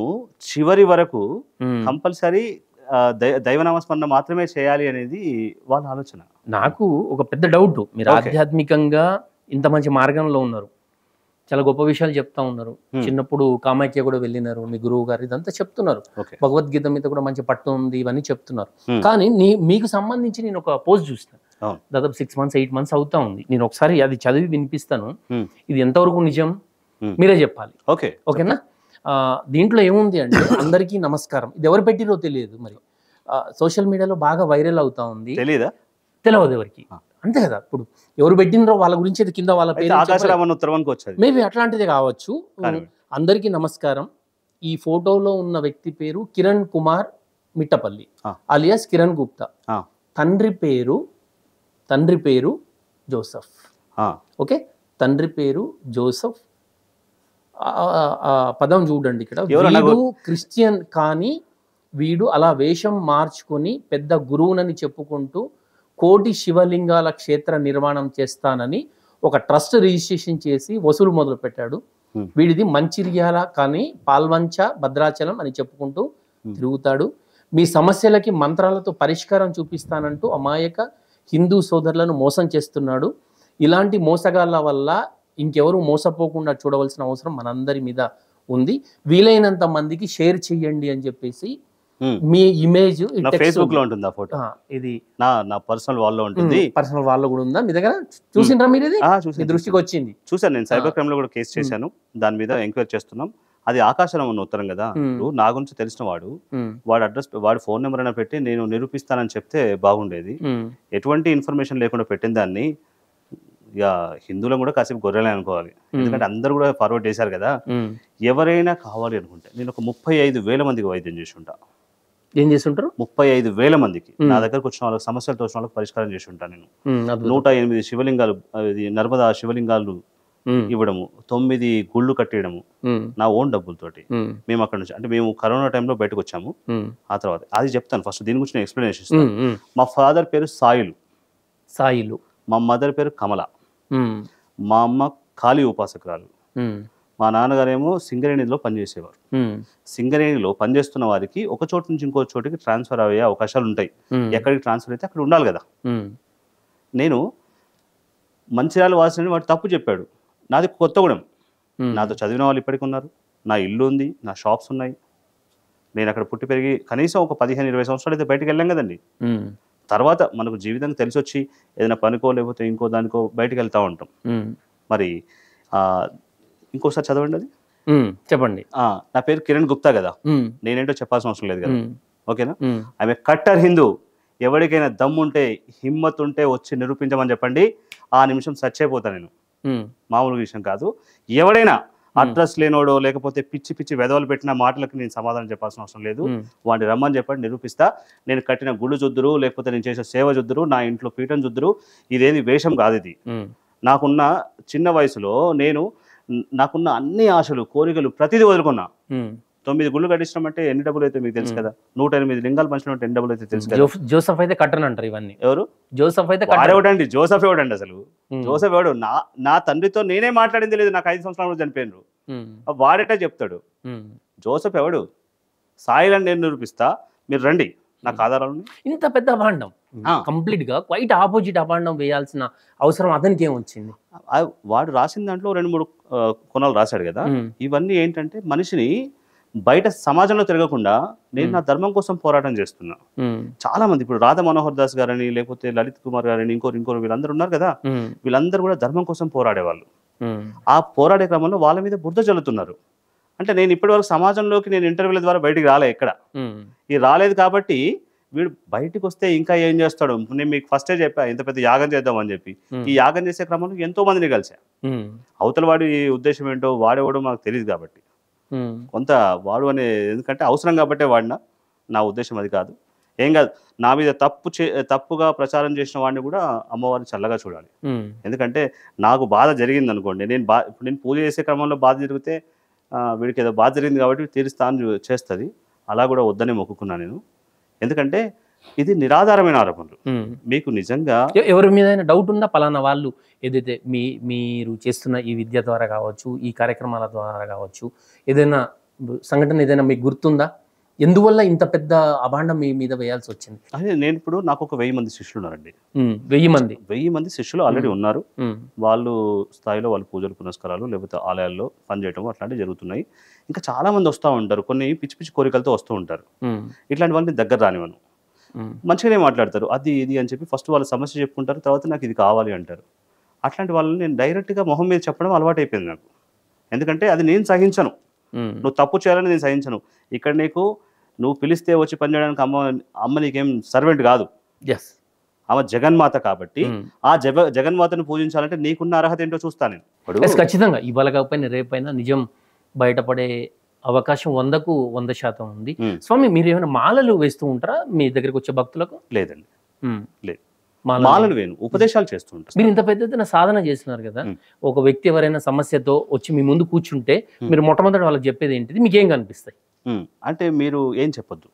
[SPEAKER 2] చివరి వరకు కంపల్సరీ దైవనామస్మరణ మాత్రమే చేయాలి అనేది వాళ్ళ ఆలోచన.
[SPEAKER 1] నాకు ఒక పెద్ద డౌట్, మీరు ఆధ్యాత్మికంగా ఇంత మంచి మార్గంలో ఉన్నారు, చాలా గొప్ప విషయాలు చెప్తా ఉన్నారు. చిన్నప్పుడు కామాఖ్య కూడా వెళ్ళినారు, మీ గురువు గారు ఇదంతా చెప్తున్నారు. భగవద్గీత మీద కూడా మంచి పట్టు ఉంది, ఇవన్నీ చెప్తున్నారు. కానీ మీకు సంబంధించి నేను ఒక పోస్ట్ చూసిన, దాదాపు 6 months 8 months అవుతా ఉంది. నేను ఒకసారి అది చదివి వినిపిస్తాను, ఇది ఎంతవరకు నిజం, మీరే చెప్పాలి.
[SPEAKER 2] ఓకే,
[SPEAKER 1] ఓకేనా? దీంట్లో ఏముంది అంటే అందరికీ నమస్కారం. ఇది ఎవరు పెట్టిరో తెలియదు, మరి సోషల్ మీడియాలో బాగా వైరల్ అవుతా ఉంది.
[SPEAKER 2] తెలియదు
[SPEAKER 1] ఎవరికి, అంతే కదా. ఇప్పుడు ఎవరు పెట్టినరో వాళ్ళ గురించి అది కింద వాళ్ళ పేరు మేబీ అట్లాంటిది కావచ్చు. అందరికీ నమస్కారం. ఈ ఫోటోలో ఉన్న వ్యక్తి పేరు కిరణ్ కుమార్ మిట్టపల్లి అలియాస్ కిరణ్ గుప్తా. తండ్రి పేరు జోసఫ్. ఓకే, తండ్రి పేరు జోసఫ్. పదం చూడండి ఇక్కడ. వీడు క్రిస్టియన్ కానీ వీడు అలా వేషం మార్చుకొని పెద్ద గురువునని చెప్పుకుంటూ కోటి శివలింగాల క్షేత్ర నిర్మాణం చేస్తానని ఒక ట్రస్ట్ రిజిస్ట్రేషన్ చేసి వసూలు మొదలు పెట్టాడు. వీడిది మంచిర్యాల కానీ పాల్వంచ భద్రాచలం అని చెప్పుకుంటూ తిరుగుతాడు. మీ సమస్యలకి మంత్రాలతో పరిష్కారం చూపిస్తానంటూ అమాయక హిందూ సోదరులను మోసం చేస్తున్నాడు. ఇలాంటి మోసగాళ్ళ వల్ల ఇంకెవరు మోసపోకుండా చూడవలసిన అవసరం మనందరి మీద ఉంది. వీలైనంత మందికి షేర్ చెయ్యండి అని చెప్పేసి మీ ఇమేజ్
[SPEAKER 2] ఫేస్బుక్ లో ఉంటుంది. ఆ ఫోటో
[SPEAKER 1] ఇది
[SPEAKER 2] నా పర్సనల్ వాల్ లో ఉంటుంది.
[SPEAKER 1] పర్సనల్ వాల్ లో కూడా ఉందా మీ దగ్గర? చూసిండ్రా మీరు? ఇది మీ దృష్టికి వచ్చింది?
[SPEAKER 2] చూసాను, నేను సైబర్ క్రైమ్ లో కూడా కేసు చేశాను. దాని మీద ఎంక్వైరీ చేస్తున్నాం. అది ఆకాశం ఉన్న ఉత్తరం కదా. నా గురించి తెలిసిన వాడు అడ్రస్, వాడు ఫోన్ నెంబర్ అయినా పెట్టి నేను నిరూపిస్తానని చెప్తే బాగుండేది. ఎటువంటి ఇన్ఫర్మేషన్ లేకుండా పెట్టిన దాన్ని ఇక హిందువులను కూడా కాసేపు గొర్రెలే అనుకోవాలి. ఎందుకంటే అందరూ కూడా ఫార్వర్డ్ చేశారు కదా. ఎవరైనా కావాలి అనుకుంటే నేను ఒక 35,000 మందికి వైద్యం చేసి ఉంటా.
[SPEAKER 1] ఏం చేస్తుంటారు?
[SPEAKER 2] 35,000 మందికి నా దగ్గరకు వచ్చిన వాళ్ళకి, సమస్యలతో వచ్చిన వాళ్ళకి పరిష్కారం చేసి ఉంటాను నేను. 108 శివలింగాలు, నర్మదా శివలింగాలు ఇవ్వడము, 9 గుళ్ళు కట్టేయడము నా ఓన్ డబ్బులతోటి. మేము అక్కడ నుంచి, అంటే మేము కరోనా టైంలో బయటకు వచ్చాము. ఆ తర్వాత అది చెప్తాను. ఫస్ట్ దీని గురించి నేను ఎక్స్ప్లెనేషన్ ఇస్తాను. మా ఫాదర్ పేరు సాయిలు, మా మదర్ పేరు కమల, మా అమ్మ కాళీ ఉపాసకురాలు, మా నాన్నగారేమో సింగరేణిలో పనిచేసేవారు. సింగరేణిలో పనిచేస్తున్న వారికి ఒక చోటు నుంచి ఇంకో చోటికి ట్రాన్స్ఫర్ అయ్యే అవకాశాలు ఉంటాయి. ఎక్కడికి ట్రాన్స్ఫర్ అయితే అక్కడ ఉండాలి కదా. నేను మంచిర్యాల వాసిని వాడు తప్పు చెప్పాడు. నాది కొత్తగూడెం. నాతో చదివిన వాళ్ళు ఇప్పటికి ఉన్నారు. నా ఇల్లు ఉంది, నా షాప్స్ ఉన్నాయి. నేను అక్కడ పుట్టి పెరిగి కనీసం ఒక 15-20 సంవత్సరాలు అయితే బయటకు వెళ్ళాం కదండి. తర్వాత మనకు జీవితం తెలిసి వచ్చి ఏదైనా పనికో లేకపోతే ఇంకో దానికో బయటకు వెళ్తూ ఉంటాం. మరి ఇంకోసారి చదవండి అది.
[SPEAKER 1] చెప్పండి.
[SPEAKER 2] నా పేరు కిరణ్ గుప్తా కదా. నేనేంటో చెప్పాల్సిన అవసరం లేదు కదా. ఓకేనా? ఆమె కట్టర్ హిందూ. ఎవరికైనా దమ్ముంటే, హిమ్మత్ ఉంటే వచ్చి నిరూపించమని చెప్పండి. ఆ నిమిషం సచ్ అయిపోతా నేను. మామూలు విషయం కాదు. ఎవడైనా అడ్రస్ లేనోడో లేకపోతే పిచ్చి పిచ్చి వెదవలు పెట్టిన మాటలకు నేను సమాధానం చెప్పాల్సిన అవసరం లేదు. వాడిని రమ్మని చెప్పండి, నిరూపిస్తా. నేను కట్టిన గుళ్ళు జుద్దురు, లేకపోతే నేను చేసే సేవ జుద్దురు, నా ఇంట్లో పీఠం జుద్దురు, ఇదేది వేషం కాదు. ఇది నాకున్న చిన్న వయసులో నాకున్న అన్ని ఆశలు, కోరికలు ప్రతిదీ వదులుకున్నా. 9 గుళ్ళు కట్టించడం అంటే ఎన్ని డబ్బులు అయితే మీకు తెలుసు కదా. 108 లింగాలు పంచడం అంటే ఎన్ని డబ్బులు అయితే తెలుసు కదా.
[SPEAKER 1] జోసఫ్ అయితే కట్టనంటారు ఇవన్నీ.
[SPEAKER 2] ఎవరు?
[SPEAKER 1] జోసఫ్ అయితే
[SPEAKER 2] వాడేవాడండి. జోసఫ్ ఎవడండి అసలు? జోసఫ్ ఎవడు? నా తండ్రితో నేనే మాట్లాడింది లేదు. నాకు 5 సంవత్సరాలు చనిపోయినరు. వాడేటా చెప్తాడు? జోసఫ్ ఎవడు? సాయిలని నేను నిరూపిస్తా, మీరు రండి, నాకు ఆధారాలు. ఇంత
[SPEAKER 1] పెద్ద అభాండం, కంప్లీట్ గా క్వైట్ ఆపోజిట్ అభాండం వేయాల్సిన అవసరం అతనికి ఏమొచ్చింది?
[SPEAKER 2] వాడు రాసిన దాంట్లో 2-3 కొనాలు రాశాడు కదా. ఇవన్నీ ఏంటంటే మనిషిని బయట సమాజంలో తిరగకుండా నేను నా ధర్మం కోసం పోరాటం చేస్తున్నా. చాలా మంది ఇప్పుడు రాధా మనోహర్ దాస్ గారని, లేకపోతే లలిత్ కుమార్ గారని, ఇంకోరు వీళ్ళందరూ ఉన్నారు కదా. వీళ్ళందరూ కూడా ధర్మం కోసం పోరాడేవాళ్ళు. ఆ పోరాడే క్రమంలో వాళ్ళ మీద బురద జల్లుతున్నారు. అంటే నేను ఇప్పటి వరకు సమాజంలోకి నేను ఇంటర్వ్యూల ద్వారా బయటికి రాలే ఎక్కడ. ఈ రాలేదు కాబట్టి వీడు బయటకు వస్తే ఇంకా ఏం చేస్తాడు. నేను మీకు ఫస్టే చెప్పా, ఇంత పెద్ద యాగం చేద్దామని చెప్పి. ఈ యాగం చేసే క్రమంలో ఎంతో మందిని కలిసా. అవతల వాడి ఉద్దేశం ఏంటో వాడేవాడో మాకు తెలియదు కాబట్టి కొంత వాడు అనే, ఎందుకంటే అవసరం కాబట్టే వాడినా. నా ఉద్దేశం అది కాదు. ఏం కాదు, నా మీద తప్పుగా ప్రచారం చేసిన వాడిని కూడా అమ్మవారిని చల్లగా చూడాలి. ఎందుకంటే నాకు బాధ జరిగింది అనుకోండి, ఇప్పుడు నేను పూజ చేసే క్రమంలో బాధ జరిగితే వీడికి ఏదో బాధ జరిగింది కాబట్టి తీరుస్తాను చేస్తుంది. అలా కూడా వద్దనే మొక్కుకున్నా నేను. ఎందుకంటే ఇది నిరాధారమైన ఆరోపణలు. మీకు నిజంగా
[SPEAKER 1] ఎవరి మీద డౌట్ ఉందా? పలానా వాళ్ళు ఏదైతే మీరు చేస్తున్న ఈ విద్య ద్వారా కావచ్చు, ఈ కార్యక్రమాల ద్వారా కావచ్చు, ఏదైనా సంఘటన ఏదైనా మీకు గుర్తుందా? ఎందువల్ల ఇంత పెద్ద అభాండం మీ మీద వేయాల్సి వచ్చింది?
[SPEAKER 2] అదే నేను ఇప్పుడు నాకు ఒక 1000 మంది శిష్యులు ఉన్నారండి.
[SPEAKER 1] 1000
[SPEAKER 2] మంది శిష్యులు ఆల్రెడీ ఉన్నారు. వాళ్ళు స్థాయిలో వాళ్ళు పూజలు పునస్కారాలు లేకపోతే ఆలయాల్లో పనిచేయటం అట్లాంటివి జరుగుతున్నాయి. ఇంకా చాలా మంది వస్తూ ఉంటారు. కొన్ని పిచ్చి పిచ్చి కోరికలతో వస్తూ ఉంటారు. ఇట్లాంటి వాళ్ళని దగ్గర రానివ్వను. మంచిగానే మాట్లాడతారు, అది ఇది అని చెప్పి ఫస్ట్ వాళ్ళ సమస్య చెప్పుకుంటారు, తర్వాత నాకు ఇది కావాలి అంటారు. అట్లాంటి వాళ్ళని నేను డైరెక్ట్గా మొహం మీద చెప్పడం అలవాటు అయిపోయింది నాకు. ఎందుకంటే అది నేను సహించను. నువ్వు తప్పు చేయాలని నేను సహించను. ఇక్కడ నీకు నువ్వు పిలిస్తే వచ్చి పనిచేయడానికి అమ్మ నీకేం సర్వెంట్ కాదు. ఆమె జగన్మాత కాబట్టి ఆ జగన్మాతను పూజించాలంటే నీకున్న అర్హత ఏంటో చూస్తాను నేను.
[SPEAKER 1] ఖచ్చితంగా ఇవాళ కాకపోయినా రేపైనా నిజం బయటపడే అవకాశం 100కు 100% ఉంది. స్వామి, మీరు ఏమైనా మాలలు వేస్తూ ఉంటారా మీ దగ్గరికి వచ్చే భక్తులకు?
[SPEAKER 2] లేదండి, లేదు. మాలలు వేను, ఉపదేశాలు చేస్తూ ఉంటారు.
[SPEAKER 1] మీరు ఇంత పెద్ద ఎత్తున సాధన చేస్తున్నారు కదా, ఒక వ్యక్తి ఎవరైనా సమస్యతో వచ్చి మీ ముందు కూర్చుంటే మీరు మొట్టమొదటి వాళ్ళకి చెప్పేది ఏంటిది, మీకు ఏం కనిపిస్తాయి?
[SPEAKER 2] అంటే మీరు ఏం చెప్పొద్దు.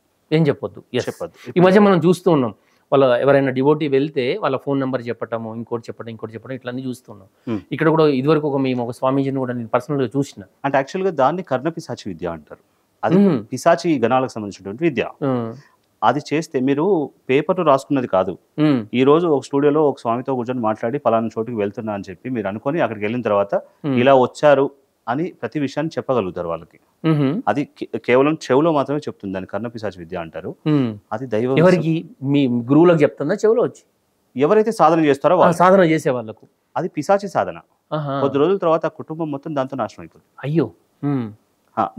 [SPEAKER 1] ఈ మధ్య మనం చూస్తూ ఉన్నాం, వాళ్ళ ఎవరైనా డివోటీ వెళ్తే వాళ్ళ ఫోన్ నెంబర్ చెప్పటము, ఇంకోటి చెప్పడం ఇట్లా చూస్తున్నాం. ఇక్కడ కూడా ఇదివరకు మేము ఒక స్వామీజీని కూడా నేను పర్సనల్ గా చూసిన.
[SPEAKER 2] అంటే యాక్చువల్ గా దాన్ని కర్ణ పిశాచి విద్య అంటారు. అది పిశాచి గణాలకు సంబంధించినటువంటి విద్య. అది చేస్తే మీరు పేపర్ రాసుకున్నది కాదు. ఈ రోజు ఒక స్టూడియోలో ఒక స్వామితో కూర్చొని మాట్లాడి పలానా చోటుకి వెళ్తున్నా అని చెప్పి మీరు అనుకొని అక్కడికి వెళ్ళిన తర్వాత ఇలా వచ్చారు అని ప్రతి విషయాన్ని చెప్పగలుగుతారు వాళ్ళకి. అది కేవలం చెవులో మాత్రమే చెప్తుంది. దాన్ని కర్ణ పిశాచి విద్య అంటారు. అది దైవం.
[SPEAKER 1] ఎవరికి? మీ గురువులకు చెప్తుందా చెవులో వచ్చి?
[SPEAKER 2] ఎవరైతే సాధన చేస్తారో
[SPEAKER 1] సాధన చేసే వాళ్ళకు.
[SPEAKER 2] అది పిశాచి సాధన. కొద్ది రోజుల తర్వాత ఆ కుటుంబం మొత్తం దాంతో నాశనం అయిపోతుంది.
[SPEAKER 1] అయ్యో.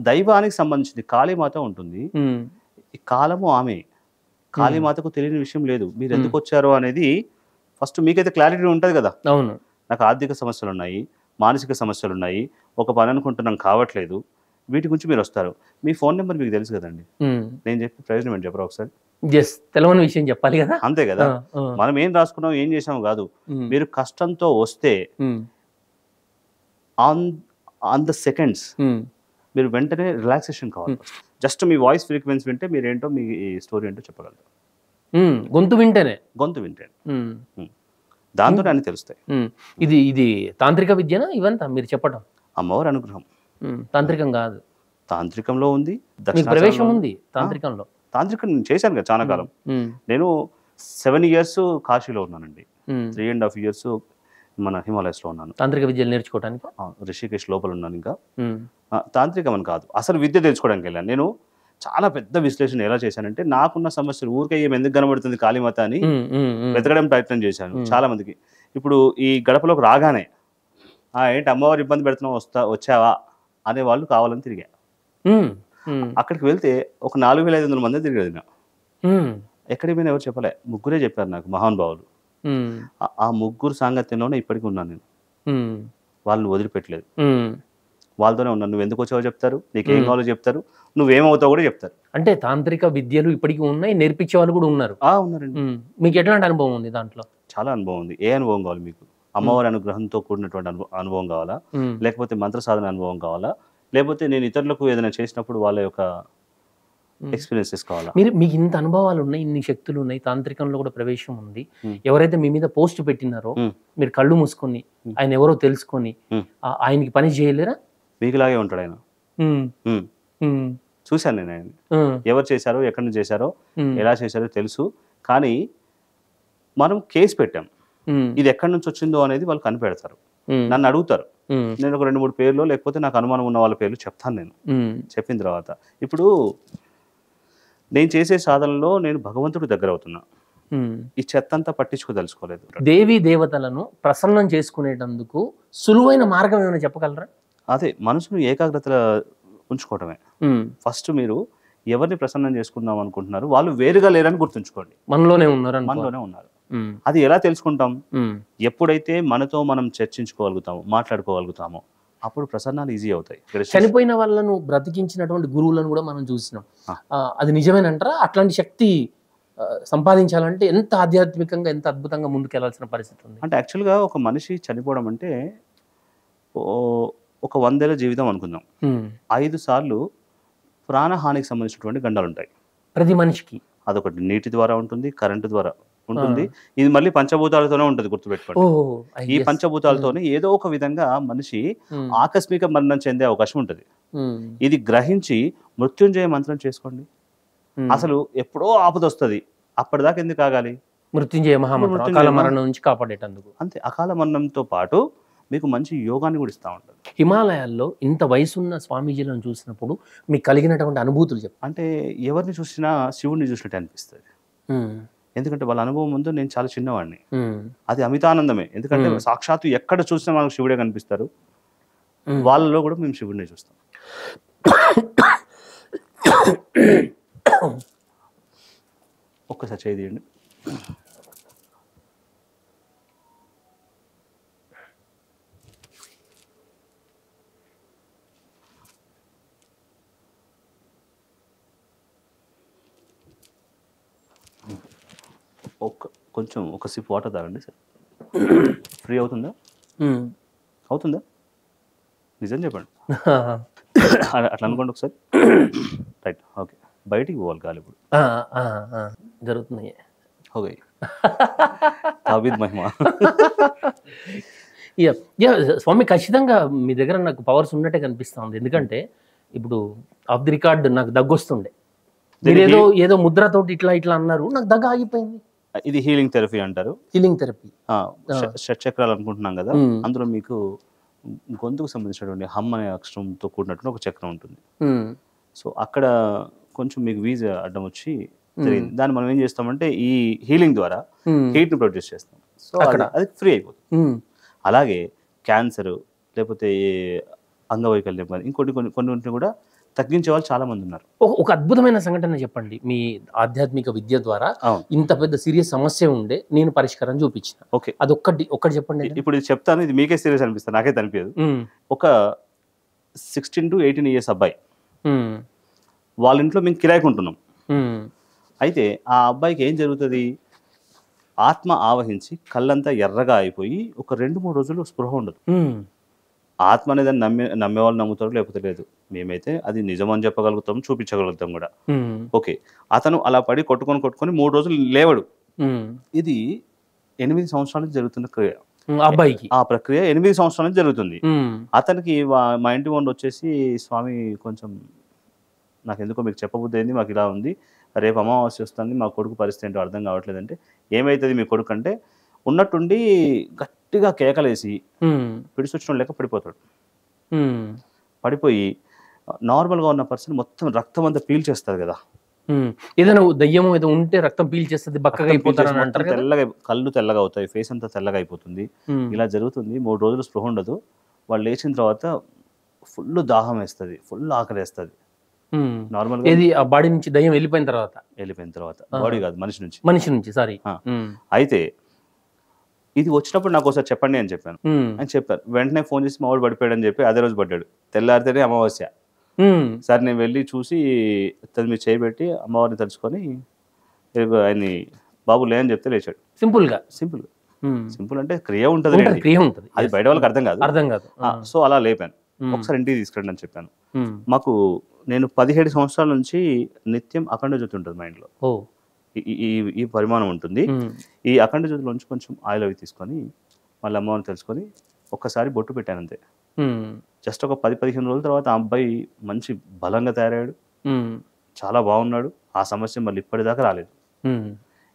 [SPEAKER 2] దైవానికి సంబంధించింది కాళీమాత ఉంటుంది. ఈ కాలము ఆమె. కాళీమాతకు తెలియని విషయం లేదు. మీరు ఎందుకు వచ్చారో అనేది ఫస్ట్ మీకైతే క్లారిటీ ఉంటుంది కదా.
[SPEAKER 1] అవును,
[SPEAKER 2] నాకు ఆర్థిక సమస్యలు ఉన్నాయి, మానసిక సమస్యలు ఉన్నాయి, ఒక పని అనుకుంటున్నాం కావట్లేదు, వీటి గురించి మీరు వస్తారు. మీ ఫోన్ నెంబర్ మీకు తెలుసు కదండి. నేను చెప్పి ప్రయోజనం ఏంటి చెప్పరా ఒకసారి?
[SPEAKER 1] తెలవని విషయం చెప్పాలి కదా.
[SPEAKER 2] అంతే కదా. మనం ఏం రాసుకున్నాం ఏం చేసాము కాదు. మీరు కష్టంతో వస్తే ఆన్ ద సెకండ్స్ మీరు వెంటనే రిలాక్సేషన్ కావాలి. జస్ట్ మీ వాయిస్ ఫ్రీక్వెన్సీ వింటే మీరేంటో మీ స్టోరీ ఏంటో చెప్పగలరు.
[SPEAKER 1] గొంతు వింటేనే
[SPEAKER 2] దాంతోనే అన్ని తెలుస్తాయి.
[SPEAKER 1] ఇది తాంత్రిక విద్యనా ఇవంతా మీరు చెప్పడం?
[SPEAKER 2] అమ్మవారి అనుగ్రహం.
[SPEAKER 1] తాంత్రికం కాదు,
[SPEAKER 2] తాంత్రికంలో ఉంది,
[SPEAKER 1] ప్రవేశం ఉంది తాంత్రికంలో.
[SPEAKER 2] తాంత్రికం నేను చేశాను కదా చాలా కాలం. నేను 7 years కాశీలో ఉన్నానండి. 3.5 years మన హిమాలయస్ లో ఉన్నాను
[SPEAKER 1] తాంత్రిక విద్యలు నేర్చుకోవడానికి.
[SPEAKER 2] రిషికేశ్ లోపల ఉన్నాను. ఇంకా తాంత్రికం అని కాదు, అసలు విద్య తెలుసుకోవడానికి వెళ్ళాను. నేను చాలా పెద్ద విశ్లేషణ ఎలా చేశానంటే, నాకున్న సమస్యలు ఊరికే ఏం ఎందుకు కనబడుతుంది కాళీమాత అని వెతకడం ప్రయత్నం చేశాను చాలా మందికి. ఇప్పుడు ఈ గడపలోకి రాగానే ఏంటి అమ్మవారు ఇబ్బంది పెడుతున్నావు వచ్చావా అనే వాళ్ళు కావాలని తిరిగా. అక్కడికి వెళ్తే ఒక 4,500 మంది తిరిగేది. ఎక్కడికి పోయినా ఎవరు చెప్పలే, ముగ్గురే చెప్పారు నాకు మహానుభావులు. ఆ ముగ్గురు సాంగత్యంలోనే ఇప్పటికీ ఉన్నాను నేను. వాళ్ళని వదిలిపెట్టలేదు, వాళ్ళతోనే ఉన్నాను. నువ్వు ఎందుకు వచ్చావో చెప్తారు, నీకేం కావాలో చెప్తారు, నువ్వేమవుతావు కూడా చెప్తారు.
[SPEAKER 1] అంటే తాంత్రిక విద్యలు ఇప్పటికీ ఉన్నాయి, నేర్పించే వాళ్ళు కూడా ఉన్నారు.
[SPEAKER 2] ఉన్నారండి.
[SPEAKER 1] మీకు ఎట్లాంటి అనుభవం ఉంది దాంట్లో?
[SPEAKER 2] చాలా అనుభవం ఉంది. ఏ అనుభవం కావాలి మీకు? అమ్మవారి అనుగ్రహంతో కూడినటువంటి అనుభవం కావాలా, లేకపోతే మంత్ర సాధన అనుభవం కావాలా, లేకపోతే నేను ఇతరులకు ఏదైనా చేసినప్పుడు వాళ్ళ యొక్క ఎక్స్పీరియన్సెస్ కావాలా?
[SPEAKER 1] మీకు ఇంత అనుభవాలు ఉన్నాయి, ఇన్ని శక్తులు ఉన్నాయి, తాంత్రికంలో కూడా ప్రవేశం ఉంది. ఎవరైతే మీ మీద పోస్ట్ పెట్టినారో మీరు కళ్ళు మూసుకొని ఆయన ఎవరో తెలుసుకొని ఆయనకి పని చేయలేరా?
[SPEAKER 2] మీకులాగే ఉంటాడు ఆయన. చూశాను నేను ఆయన. ఎవరు చేశారో, ఎక్కడి నుంచి చేశారో, ఎలా చేశారో తెలుసు. కానీ మనం కేసు పెట్టాం, ఇది ఎక్కడి నుంచి వచ్చిందో అనేది వాళ్ళు కనిపెడతారు. నన్ను అడుగుతారు, నేను ఒక 2-3 పేర్లు లేకపోతే నాకు అనుమానం ఉన్న వాళ్ళ పేర్లు చెప్తాను. నేను చెప్పిన తర్వాత ఇప్పుడు నేను చేసే సాధనలో నేను భగవంతుడి దగ్గర అవుతున్నా. ఈ చెత్త అంతా పట్టించుకోదలుచుకోలేదు.
[SPEAKER 1] దేవీ దేవతలను ప్రసన్నం చేసుకునేటందుకు సులువైన మార్గం ఏమైనా చెప్పగలరా?
[SPEAKER 2] అదే మనసును ఏకాగ్రత ఉంచుకోవటమే. ఫస్ట్ మీరు ఎవరిని ప్రసన్నం చేసుకుందాం అనుకుంటున్నారు, వాళ్ళు వేరుగా లేరని గుర్తుంచుకోండి.
[SPEAKER 1] మనలోనే
[SPEAKER 2] ఉన్నారు. అది ఎలా తెలుసుకుంటాం? ఎప్పుడైతే మనతో మనం చర్చించుకోగలుగుతామో, మాట్లాడుకోగలుగుతామో అప్పుడు ప్రసన్నాలు ఈజీ అవుతాయి.
[SPEAKER 1] చనిపోయిన వాళ్ళను బ్రతికించినటువంటి గురువులను కూడా మనం చూసినాం. అది నిజమేనంటారా? అట్లాంటి శక్తి సంపాదించాలంటే ఎంత ఆధ్యాత్మికంగా, ఎంత అద్భుతంగా ముందుకెళ్లాల్సిన పరిస్థితి ఉంది.
[SPEAKER 2] అంటే యాక్చువల్గా ఒక మనిషి చనిపోవడం అంటే ఒక 100 ఏళ్ల జీవితం అనుకుందాం. 5 సార్లు ప్రాణహానికి సంబంధించినటువంటి గండాలు ఉంటాయి
[SPEAKER 1] ప్రతి మనిషికి.
[SPEAKER 2] అదొకటి నీటి ద్వారా ఉంటుంది, కరెంటు ద్వారా ఉంటుంది, ఇది మళ్ళీ పంచభూతాలతోనే ఉంటుంది. గుర్తుపెట్టుకోండి, ఈ పంచభూతాలతోనే ఏదో ఒక విధంగా మనిషి ఆకస్మిక మరణం చెందే అవకాశం ఉంటుంది. ఇది గ్రహించి మృత్యుంజయ మంత్రం చేసుకోండి. అసలు ఎప్పుడో ఆపదొస్తుంది, అప్పటిదాకా ఎందుకు ఆగాలి?
[SPEAKER 1] మృత్యుంజయ మహామంత్రం అకాల మరణం నుంచి కాపాడేటందుకు.
[SPEAKER 2] అంతే, అకాల మరణంతో పాటు మీకు మంచి యోగాన్ని కూడా ఇస్తూ ఉంటుంది.
[SPEAKER 1] హిమాలయాల్లో ఇంత వయసున్న స్వామీజీలను చూసినప్పుడు మీకు కలిగినటువంటి అనుభూతులు చెప్పు.
[SPEAKER 2] అంటే ఎవరిని చూసినా శివుడిని చూసినట్టు అనిపిస్తుంది. ఎందుకంటే వాళ్ళ అనుభవం ముందు నేను చాలా చిన్నవాడిని. అది అమితానందమే. ఎందుకంటే సాక్షాత్తు ఎక్కడ చూసినా మనకు శివుడే కనిపిస్తారు. వాళ్ళలో కూడా మేము శివుడిని చూస్తాం. ఒక్కసారి చేయండి. కొంచెం ఒక సిప్ వాటర్ తాగండి సార్. ఫ్రీ అవుతుందా? అవుతుందా? నిజం చెప్పండి. అట్లా అనుకోండి ఒకసారి. Right, okay. బయటికి పోవాలి గాలి ఇప్పుడు
[SPEAKER 1] జరుగుతుంది.
[SPEAKER 2] ఓకే, తాబీద్ మహిమ.
[SPEAKER 1] స్వామి ఖచ్చితంగా మీ దగ్గర నాకు పవర్స్ ఉన్నట్టే కనిపిస్తా ఉంది. ఎందుకంటే ఇప్పుడు ఆఫ్ ది రికార్డ్ నాకు దగ్గొస్తుండే, మీరు ఏదో ముద్రతోటి ఇట్లా ఇట్లా అన్నారు, నాకు దగ్గ ఆగిపోయింది.
[SPEAKER 2] ఇది హీలింగ్ థెరపీ అంటారు.
[SPEAKER 1] హీలింగ్ థెరపీ
[SPEAKER 2] షట్చక్రాలు అనుకుంటున్నాం కదా, అందులో మీకు గొంతుకు సంబంధించినటువంటి హమ్ అనే అక్షరంతో కూడినటువంటి ఒక చక్రం ఉంటుంది. సో అక్కడ కొంచెం మీకు వీజ్ అడ్డం వచ్చి జరిగింది. దాన్ని మనం ఏం చేస్తామంటే ఈ హీలింగ్ ద్వారా హీట్ ని ప్రొడ్యూస్ చేస్తాం. సో అది ఫ్రీ అయిపోతుంది. అలాగే క్యాన్సర్ లేకపోతే అంగవైకల్యం కానీ ఇంకోటి కొన్ని కూడా తగ్గించే వాళ్ళు చాలా మంది ఉన్నారు.
[SPEAKER 1] ఒక అద్భుతమైన సంఘటన చెప్పండి. మీ ఆధ్యాత్మిక విద్య ద్వారా ఇంత పెద్ద సీరియస్ సమస్య ఉండే నేను పరిష్కారం చూపించిన.
[SPEAKER 2] ఓకే,
[SPEAKER 1] అది ఒక్కటి చెప్పండి.
[SPEAKER 2] ఇప్పుడు ఇది చెప్తాను, ఇది మీకే సీరియస్ అనిపిస్తుంది, నాకైతే అనిపించదు. ఒక 16 to 18 years అబ్బాయి, వాళ్ళ ఇంట్లో మేము కిరాయికి ఉంటున్నాం. అయితే ఆ అబ్బాయికి ఏం జరుగుతుంది, ఆత్మ ఆవహించి కళ్ళంతా ఎర్రగా అయిపోయి ఒక 2-3 రోజులు స్పృహ ఉండదు. ఆత్మ అనేది నమ్మే వాళ్ళు నమ్ముతారు, లేకపోతే లేదు. మేమైతే అది నిజం అని చెప్పగలుగుతాం, చూపించగలుగుతాం కూడా. ఓకే, అతను అలా పడి కొట్టుకొని 3 రోజులు లేవడు. ఇది 8 సంవత్సరాల నుంచి జరుగుతున్న క్రియ.
[SPEAKER 1] అబ్బాయికి
[SPEAKER 2] ఆ ప్రక్రియ 8 సంవత్సరాల నుంచి జరుగుతుంది. అతనికి మా ఇంటి వాళ్ళు వచ్చేసి, స్వామి కొంచెం నాకు ఎందుకో మీకు చెప్పబుద్ధి అయింది, మాకు ఇలా ఉంది, రేపు అమావాస్య వస్తుంది, మా కొడుకు పరిస్థితి ఏంటో అర్థం కావట్లేదు. అంటే ఏమవుతుంది మీ కొడుకు అంటే, ఉన్నట్టుండి గట్టిగా కేకలేసి పిడిసొచ్చిన లేక పడిపోతాడు. పడిపోయి నార్మల్గా ఉన్న పర్సన్ మొత్తం రక్తం అంతా పీల్చేస్తుంది కదా,
[SPEAKER 1] ఏదైనా దయ్యం ఏదో ఉంటే రక్తం పీల్చేస్తుంది, బక్కగా అయిపోతారు అంటారు.
[SPEAKER 2] తెల్లగా కళ్ళు తెల్లగా అవుతాయి, ఫేస్ అంతా తెల్లగా అయిపోతుంది. ఇలా జరుగుతుంది. 3 రోజులు స్పృహ ఉండదు. వాళ్ళు లేచిన తర్వాత ఫుల్ దాహం వేస్తుంది, ఫుల్ ఆకలి వేస్తుంది. నార్మల్గా
[SPEAKER 1] ఏది ఆ బాడీ నుంచి దయ్యం వెళ్ళిపోయిన తర్వాత
[SPEAKER 2] బాడీ కాదు, మనిషి నుంచి
[SPEAKER 1] సారీ.
[SPEAKER 2] అయితే ఇది వచ్చినప్పుడు నాకు ఒకసారి చెప్పండి అని చెప్పాను. అని చెప్పారు. వెంటనే ఫోన్ చేసి మా వాడు పడిపోయాడు అని చెప్పి అదే రోజు పడ్డాడు. తెల్లారితేనే అమావాస్య. సార్ నేను వెళ్ళి చూసి తను మీరు చేయబెట్టి అమ్మవారిని తలుచుకొని ఆయన్ని బాబు లే అని చెప్తే లేచాడు. సింపుల్ అంటే క్రియ ఉంటుంది, అది బయట వాళ్ళకి అర్థం కాదు. సో అలా లేపాను. ఒకసారి ఇంటికి తీసుకురండి అని చెప్పాను. మాకు నేను 17 సంవత్సరాల నుంచి నిత్యం అఖండ జ్యోతి ఉంటుంది మా ఇంట్లో. ఈ పరిమాణం ఉంటుంది. ఈ అఖండ జ్యోతిలోంచి కొంచెం ఆయిల్ అవి తీసుకొని మళ్ళీ అమ్మవారిని తెలుసుకొని ఒక్కసారి బొట్టు పెట్టాను అంతే. జస్ట్ ఒక 10-15 రోజుల తర్వాత ఆ అబ్బాయి మంచి బలంగా తయారయ్యాడు, చాలా బాగున్నాడు. ఆ సమస్య మళ్ళీ ఇప్పటిదాకా రాలేదు.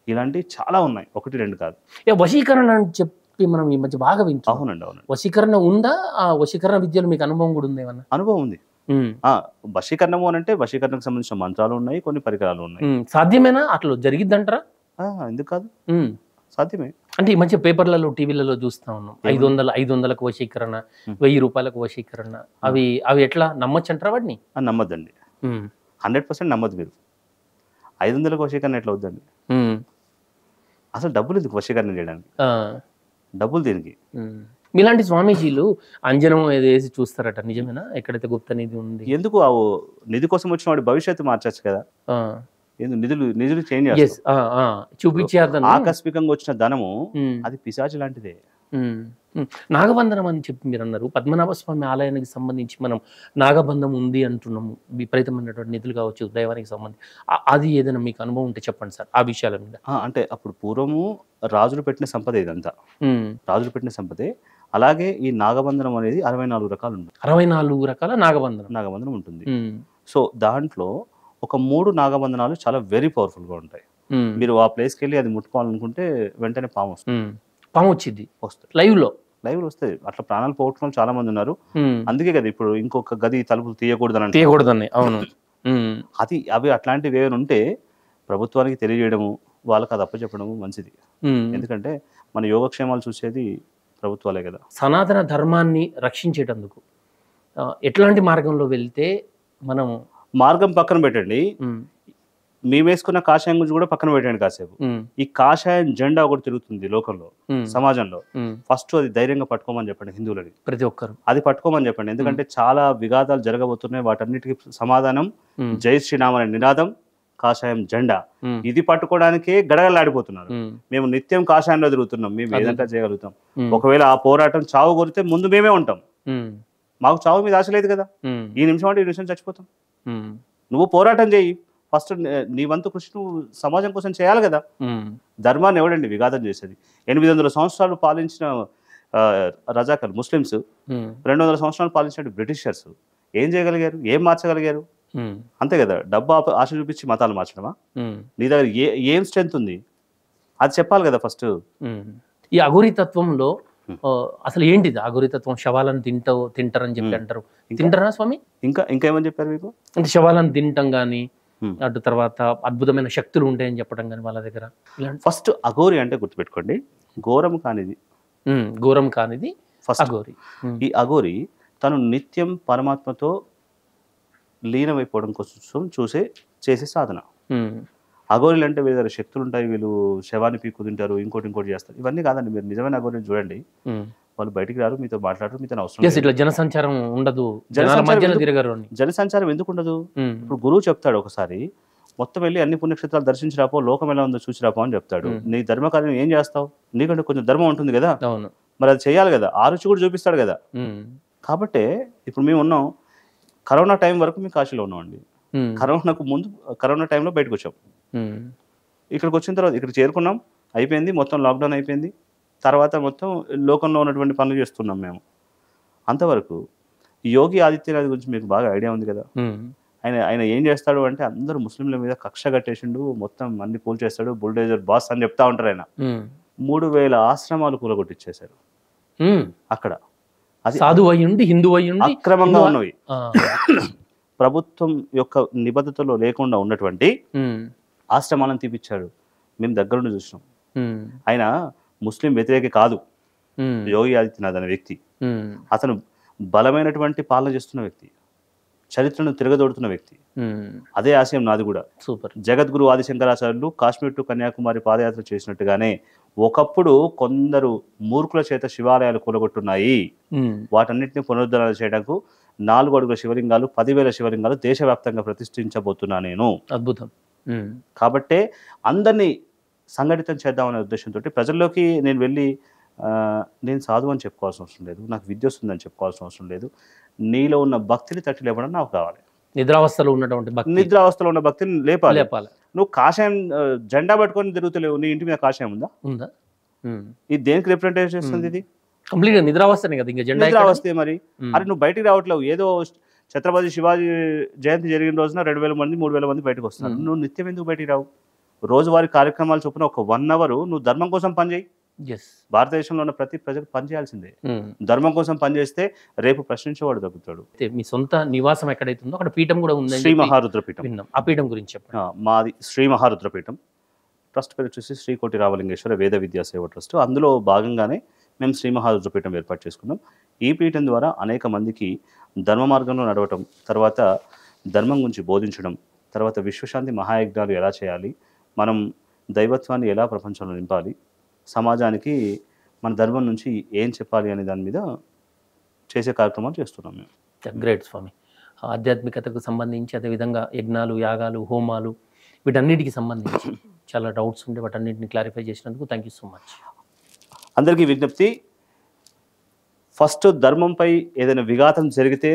[SPEAKER 2] ఇలాంటివి చాలా ఉన్నాయి, 1-2 కాదు.
[SPEAKER 1] వశీకరణ అని చెప్పి మనం ఈ మధ్య బాగా వింటాం.
[SPEAKER 2] అవునండి.
[SPEAKER 1] వశీకరణ ఉందా? ఆ వశీకరణ విద్యలో మీకు అనుభవం కూడా ఉంది? ఏమన్నా
[SPEAKER 2] అనుభవం ఉంది. వశీకరణము అని అంటే వశీకరణకు సంబంధించిన మంత్రాలు ఉన్నాయి, కొన్ని పరికరాలు ఉన్నాయి.
[SPEAKER 1] సాధ్యమేనా? అట్లా జరిగిద్దంటారా?
[SPEAKER 2] ఎందుకు కాదు, సాధ్యమే.
[SPEAKER 1] అంటే ఈ మధ్య పేపర్లలో టీవీలలో చూస్తా ఉన్నాం, 500కు వశీకరణ, 1000 రూపాయలకు వశీకరణ. అవి ఎట్లా నమ్మొచ్చు అంటారా వాటిని?
[SPEAKER 2] నమ్మద్దండి, 100% నమ్మద్దు. మీరు 500కు వశీకరణ ఎట్లా వద్దండి? అసలు డబ్బులు ఎందుకు వశీకరణ చేయడానికి? డబ్బులు దేనికి?
[SPEAKER 1] మీలాంటి స్వామీజీలు అంజనం ఏదో వేసి చూస్తారట, నిజమేనా? ఎక్కడైతే గుప్త నిధి ఉంది,
[SPEAKER 2] ఎందుకు ఆ నిధి కోసం వచ్చిన వాడి భవిష్యత్తు మార్చచ్చు కదా. నిధులు చేంజ్ చేస్తారు. ఆకస్మికంగా వచ్చిన ధనము అది పిశాచి లాంటిదే.
[SPEAKER 1] నాగబంధనం అని చెప్పి మీరు అన్నారు. పద్మనాభ స్వామి ఆలయానికి సంబంధించి మనం నాగబంధం ఉంది అంటున్నాము. విపరీతమైనటువంటి నిధులు కావచ్చు, దైవానికి సంబంధించి. అది ఏదైనా మీకు అనుభవం ఉంటే చెప్పండి సార్ ఆ విషయాల మీద.
[SPEAKER 2] అంటే అప్పుడు పూర్వము రాజులు పెట్టిన సంపద ఇదంతా, రాజులు పెట్టిన సంపదే. అలాగే ఈ నాగబంధనం అనేది 64 రకాలు ఉంటుంది.
[SPEAKER 1] 64 రకాల నాగబంధనం
[SPEAKER 2] ఉంటుంది. సో దాంట్లో ఒక 3 నాగబంధనాలు చాలా వెరీ పవర్ఫుల్ గా ఉంటాయి. మీరు ఆ ప్లేస్కి వెళ్ళి అది ముట్టుకోవాలనుకుంటే వెంటనే పాము
[SPEAKER 1] వచ్చింది, లైవ్ లో
[SPEAKER 2] వస్తుంది. అట్లా ప్రాణాలు పోగొట్టుకున్న చాలా మంది ఉన్నారు. అందుకే కదా ఇప్పుడు ఇంకొక గది తలుపులు తీయకూడదని.
[SPEAKER 1] అవును.
[SPEAKER 2] అవి అట్లాంటివి ఏమైనా ఉంటే ప్రభుత్వానికి తెలియజేయడము, వాళ్ళకి అది అప్పచెప్పడము మంచిది. ఎందుకంటే మన యోగక్షేమాలు చూసేది ప్రభుత్వాలే కదా.
[SPEAKER 1] సనాతన ధర్మాన్ని రక్షించేటందుకు ఎట్లాంటి మార్గంలో వెళ్తే మనం
[SPEAKER 2] మార్గం పక్కన పెట్టండి, మేము వేసుకున్న కాషాయం గురించి కూడా పక్కన పెట్టండి కాసేపు. ఈ కాషాయం జెండా ఒకటి తిరుగుతుంది లోకంలో, సమాజంలో. ఫస్ట్ అది ధైర్యంగా పట్టుకోమని చెప్పండి హిందువులని, ప్రతి ఒక్కరు అది పట్టుకోమని చెప్పండి. ఎందుకంటే చాలా విఘాతాలు జరగబోతున్నాయి, వాటన్నిటికీ సమాధానం జై శ్రీరామ్ అనే నినాదం, కాషాయం జెండా. ఇది పట్టుకోవడానికే గడగలాడిపోతున్నారు. మేము నిత్యం కాషాయంలో తిరుగుతున్నాం, మేము ఏదంటే చేయగలుగుతాం. ఒకవేళ ఆ పోరాటం చావు కోరితే ముందు మేమే ఉంటాం. మాకు చావు మీద ఆశ లేదు కదా, ఈ నిమిషం అంటే ఈ నిమిషం చచ్చిపోతాం. నువ్వు పోరాటం చేయి ఫస్ట్, నీ వంతు కృషి నువ్వు సమాజం కోసం చేయాలి కదా. ధర్మాన్ని ఎవడండి విఘాతం చేసేది? 800 సంవత్సరాలు పాలించిన రజాకర్ ముస్లిమ్స్, 200 సంవత్సరాలు పాలించిన బ్రిటిషర్స్ ఏం చేయగలిగారు? ఏం మార్చగలిగారు? అంతే కదా. డబ్బు ఆశ చూపించి మతాలు మార్చడమా? నీ దగ్గర ఏం స్ట్రెంత్ ఉంది అది చెప్పాలి కదా ఫస్ట్.
[SPEAKER 1] ఈ అఘోరి తత్వంలో అసలు ఏంటిది అఘోరి తత్వం? శవాలను తింటారని చెప్పి అంటారు, తింటారా స్వామి? ఇంకా ఏమని చెప్పారు మీకు? అంటే శవాలను తింటాం కానీ, అటు తర్వాత అద్భుతమైన శక్తులు ఉంటాయని చెప్పడం కానీ వాళ్ళ దగ్గర.
[SPEAKER 2] ఫస్ట్ అఘోరి అంటే గుర్తుపెట్టుకోండి, ఘోరం కానిది ఫస్ట్ అఘోరి. ఈ అఘోరి తను నిత్యం పరమాత్మతో లీనమైపోవడం కోసం చేసే సాధన. అఘోరీలు అంటే వీళ్ళ దగ్గర శక్తులు ఉంటాయి, వీళ్ళు శవాన్ని పీక్కు తింటారు, ఇంకోటి చేస్తారు. ఇవన్నీ కాదండి. మీరు నిజమైన అఘోరిని చూడండి, వాళ్ళు బయటికి రారు, మీతో మాట్లాడరు, మీతో అవసరం లేదు.
[SPEAKER 1] జనసంచారం ఉండదు.
[SPEAKER 2] జనసంచారం ఎందుకు ఉండదు? ఇప్పుడు గురువు చెప్తాడు ఒకసారి, మొత్తం వెళ్ళి అన్ని పుణ్యక్షేత్రాలు దర్శించి రాపో, లోకం ఎలా ఉందో చూసి రాపో అని చెప్తాడు. నీ ధర్మకార్యం ఏం చేస్తావు? నీకంటే కొంచెం ధర్మం ఉంటుంది కదా, మరి అది చేయాలి కదా, ఆ రుచి కూడా చూపిస్తాడు కదా. కాబట్టి ఇప్పుడు మేము ఉన్నాం, కరోనా టైం వరకు మేము కాశీలో ఉన్నామండి. కరోనాకు ముందు కరోనా టైంలో బయటకు వచ్చాం. ఇక్కడికి వచ్చిన తర్వాత ఇక్కడ చేరుకున్నాం, అయిపోయింది, మొత్తం లాక్డౌన్ అయిపోయింది. తర్వాత మొత్తం లోకంలో ఉన్నటువంటి పనులు చేస్తున్నాం మేము. అంతవరకు యోగి ఆదిత్యనాథ్ గురించి మీకు బాగా ఐడియా ఉంది కదా. ఆయన ఏం చేస్తాడు అంటే, అందరూ ముస్లింల మీద కక్ష కట్టేసిండు, మొత్తం అన్ని కూల్ చేస్తాడు, బుల్డేజర్ బాస్ అని చెప్తా ఉంటారు ఆయన. 3000 ఆశ్రమాలు కూలగొట్టిచ్చేశారు అక్కడ. అది సాధు అయ్యుండి హిందూ అయ్యుండి అక్రమంగా ఉన్నవి, ప్రభుత్వం యొక్క నిబద్ధతలో లేకుండా ఉన్నటువంటి ఆశ్రమాలను తీపిచ్చాడు. మేము దగ్గరుండి చూసినాం. ఆయన ముస్లిం వ్యతిరేకి కాదు యోగి ఆదిత్యనాథ్ అనే వ్యక్తి. అతను బలమైనటువంటి పాలన చేస్తున్న వ్యక్తి, చరిత్రను తిరగదోడుతున్న వ్యక్తి. అదే ఆశయం నాది కూడా. సూపర్. జగద్గురు ఆదిశంకరాచార్యులు కాశ్మీర్ టు కన్యాకుమారి పాదయాత్ర చేసినట్టుగానే ఒకప్పుడు కొందరు మూర్ఖుల చేత శివాలయాలు కూలగొట్టున్నాయి. వాటన్నిటిని పునరుద్ధరణ చేయడానికి 4 అడుగుల శివలింగాలు, 10,000 శివలింగాలు దేశవ్యాప్తంగా ప్రతిష్ఠించబోతున్నా నేను. అద్భుతం. కాబట్టే అందరినీ సంఘటితం చేద్దామనే ఉద్దేశంతో ప్రజల్లోకి నేను వెళ్ళి, నేను సాధువు అని చెప్పుకోవాల్సిన అవసరం లేదు, నాకు విద్య వస్తుందని చెప్పుకోవాల్సిన అవసరం లేదు, నీలో ఉన్న భక్తిని తట్టి లేపడం నాకు కావాలి. నిద్రావస్థలో ఉన్న భక్తిని లేపాలి. నువ్వు కాషాయం జెండా పట్టుకొని తిరుగుతలేవు, నీ ఇంటి మీద కాషాయం ఉందా? ఇది దేనికి రిప్రజెంటేషన్ చేస్తుంది? ఇది కంప్లీట్ నిద్రావస్థనే కదా. ఇంకా నిద్రావస్థే మరి. అరే నువ్వు బయటికి రావట్లేవు. ఏదో ఛత్రపతి శివాజీ జయంతి జరిగిన రోజున 2,000 మంది 3,000 మంది బయటకు వస్తున్నారు. నువ్వు నిత్యం ఎందుకు బయటికి రావు? రోజువారీ కార్యక్రమాలు చొప్పున ఒక 1 అవర్ నువ్వు ధర్మం కోసం పనిచేయి. భారతదేశంలో ఉన్న ప్రతి ప్రజలు పనిచేయాల్సిందే. ధర్మం కోసం పనిచేస్తే రేపు ప్రశ్నించేవాడు దొరుకుతాడు. మీ సొంత నివాసం ఎక్కడైతుందో అక్కడ పీఠం కూడా ఉంది, శ్రీ మహారుద్రపీఠం. ఆ పీఠం గురించి చెప్పండి. మాది శ్రీ మహారుద్రపీఠం. ట్రస్ట్ పేరు వచ్చేసి శ్రీకోటి రామలింగేశ్వర వేద విద్యా సేవ ట్రస్ట్. అందులో భాగంగానే మేము శ్రీ మహారుద్రపీఠం ఏర్పాటు చేసుకున్నాం. ఈ పీఠం ద్వారా అనేక మందికి ధర్మ మార్గంలో నడవటం, తర్వాత ధర్మం గురించి బోధించడం, తర్వాత విశ్వశాంతి మహాయజ్ఞాలు ఎలా చేయాలి, మనం దైవత్వాన్ని ఎలా ప్రపంచంలో నింపాలి, సమాజానికి మన ధర్మం నుంచి ఏం చెప్పాలి అనే దాని మీద చేసే కార్యక్రమాలు చేస్తున్నాం మేము. గ్రేట్ స్వామి. ఆధ్యాత్మికతకు సంబంధించి, అదేవిధంగా యజ్ఞాలు, యాగాలు, హోమాలు, వీటన్నిటికి సంబంధించి చాలా డౌట్స్ ఉంటే వాటన్నిటిని క్లారిఫై చేసినందుకు థ్యాంక్ యూ సో మచ్. అందరికీ విజ్ఞప్తి, ఫస్ట్ ధర్మంపై ఏదైనా విఘాతం జరిగితే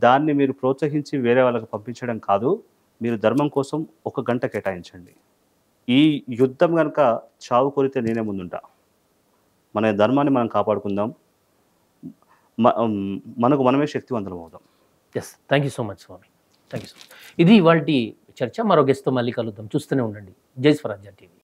[SPEAKER 2] దాన్ని మీరు ప్రోత్సహించి వేరే వాళ్ళకి పంపించడం కాదు, మీరు ధర్మం కోసం 1 గంట కేటాయించండి. ఈ యుద్ధం కనుక చావు కోరితే నేనే ముందుంటా. మన ధర్మాన్ని మనం కాపాడుకుందాం, మనకు మనమే శక్తివంతులం అవుదాం. Yes, thank you so much Swami. Thank you so much. ఇది ఇవాల్టి చర్చ. మరో గెస్ట్తో మళ్ళీ కలుద్దాం. చూస్తూనే ఉండండి జై స్వరాజ్య టీవీ.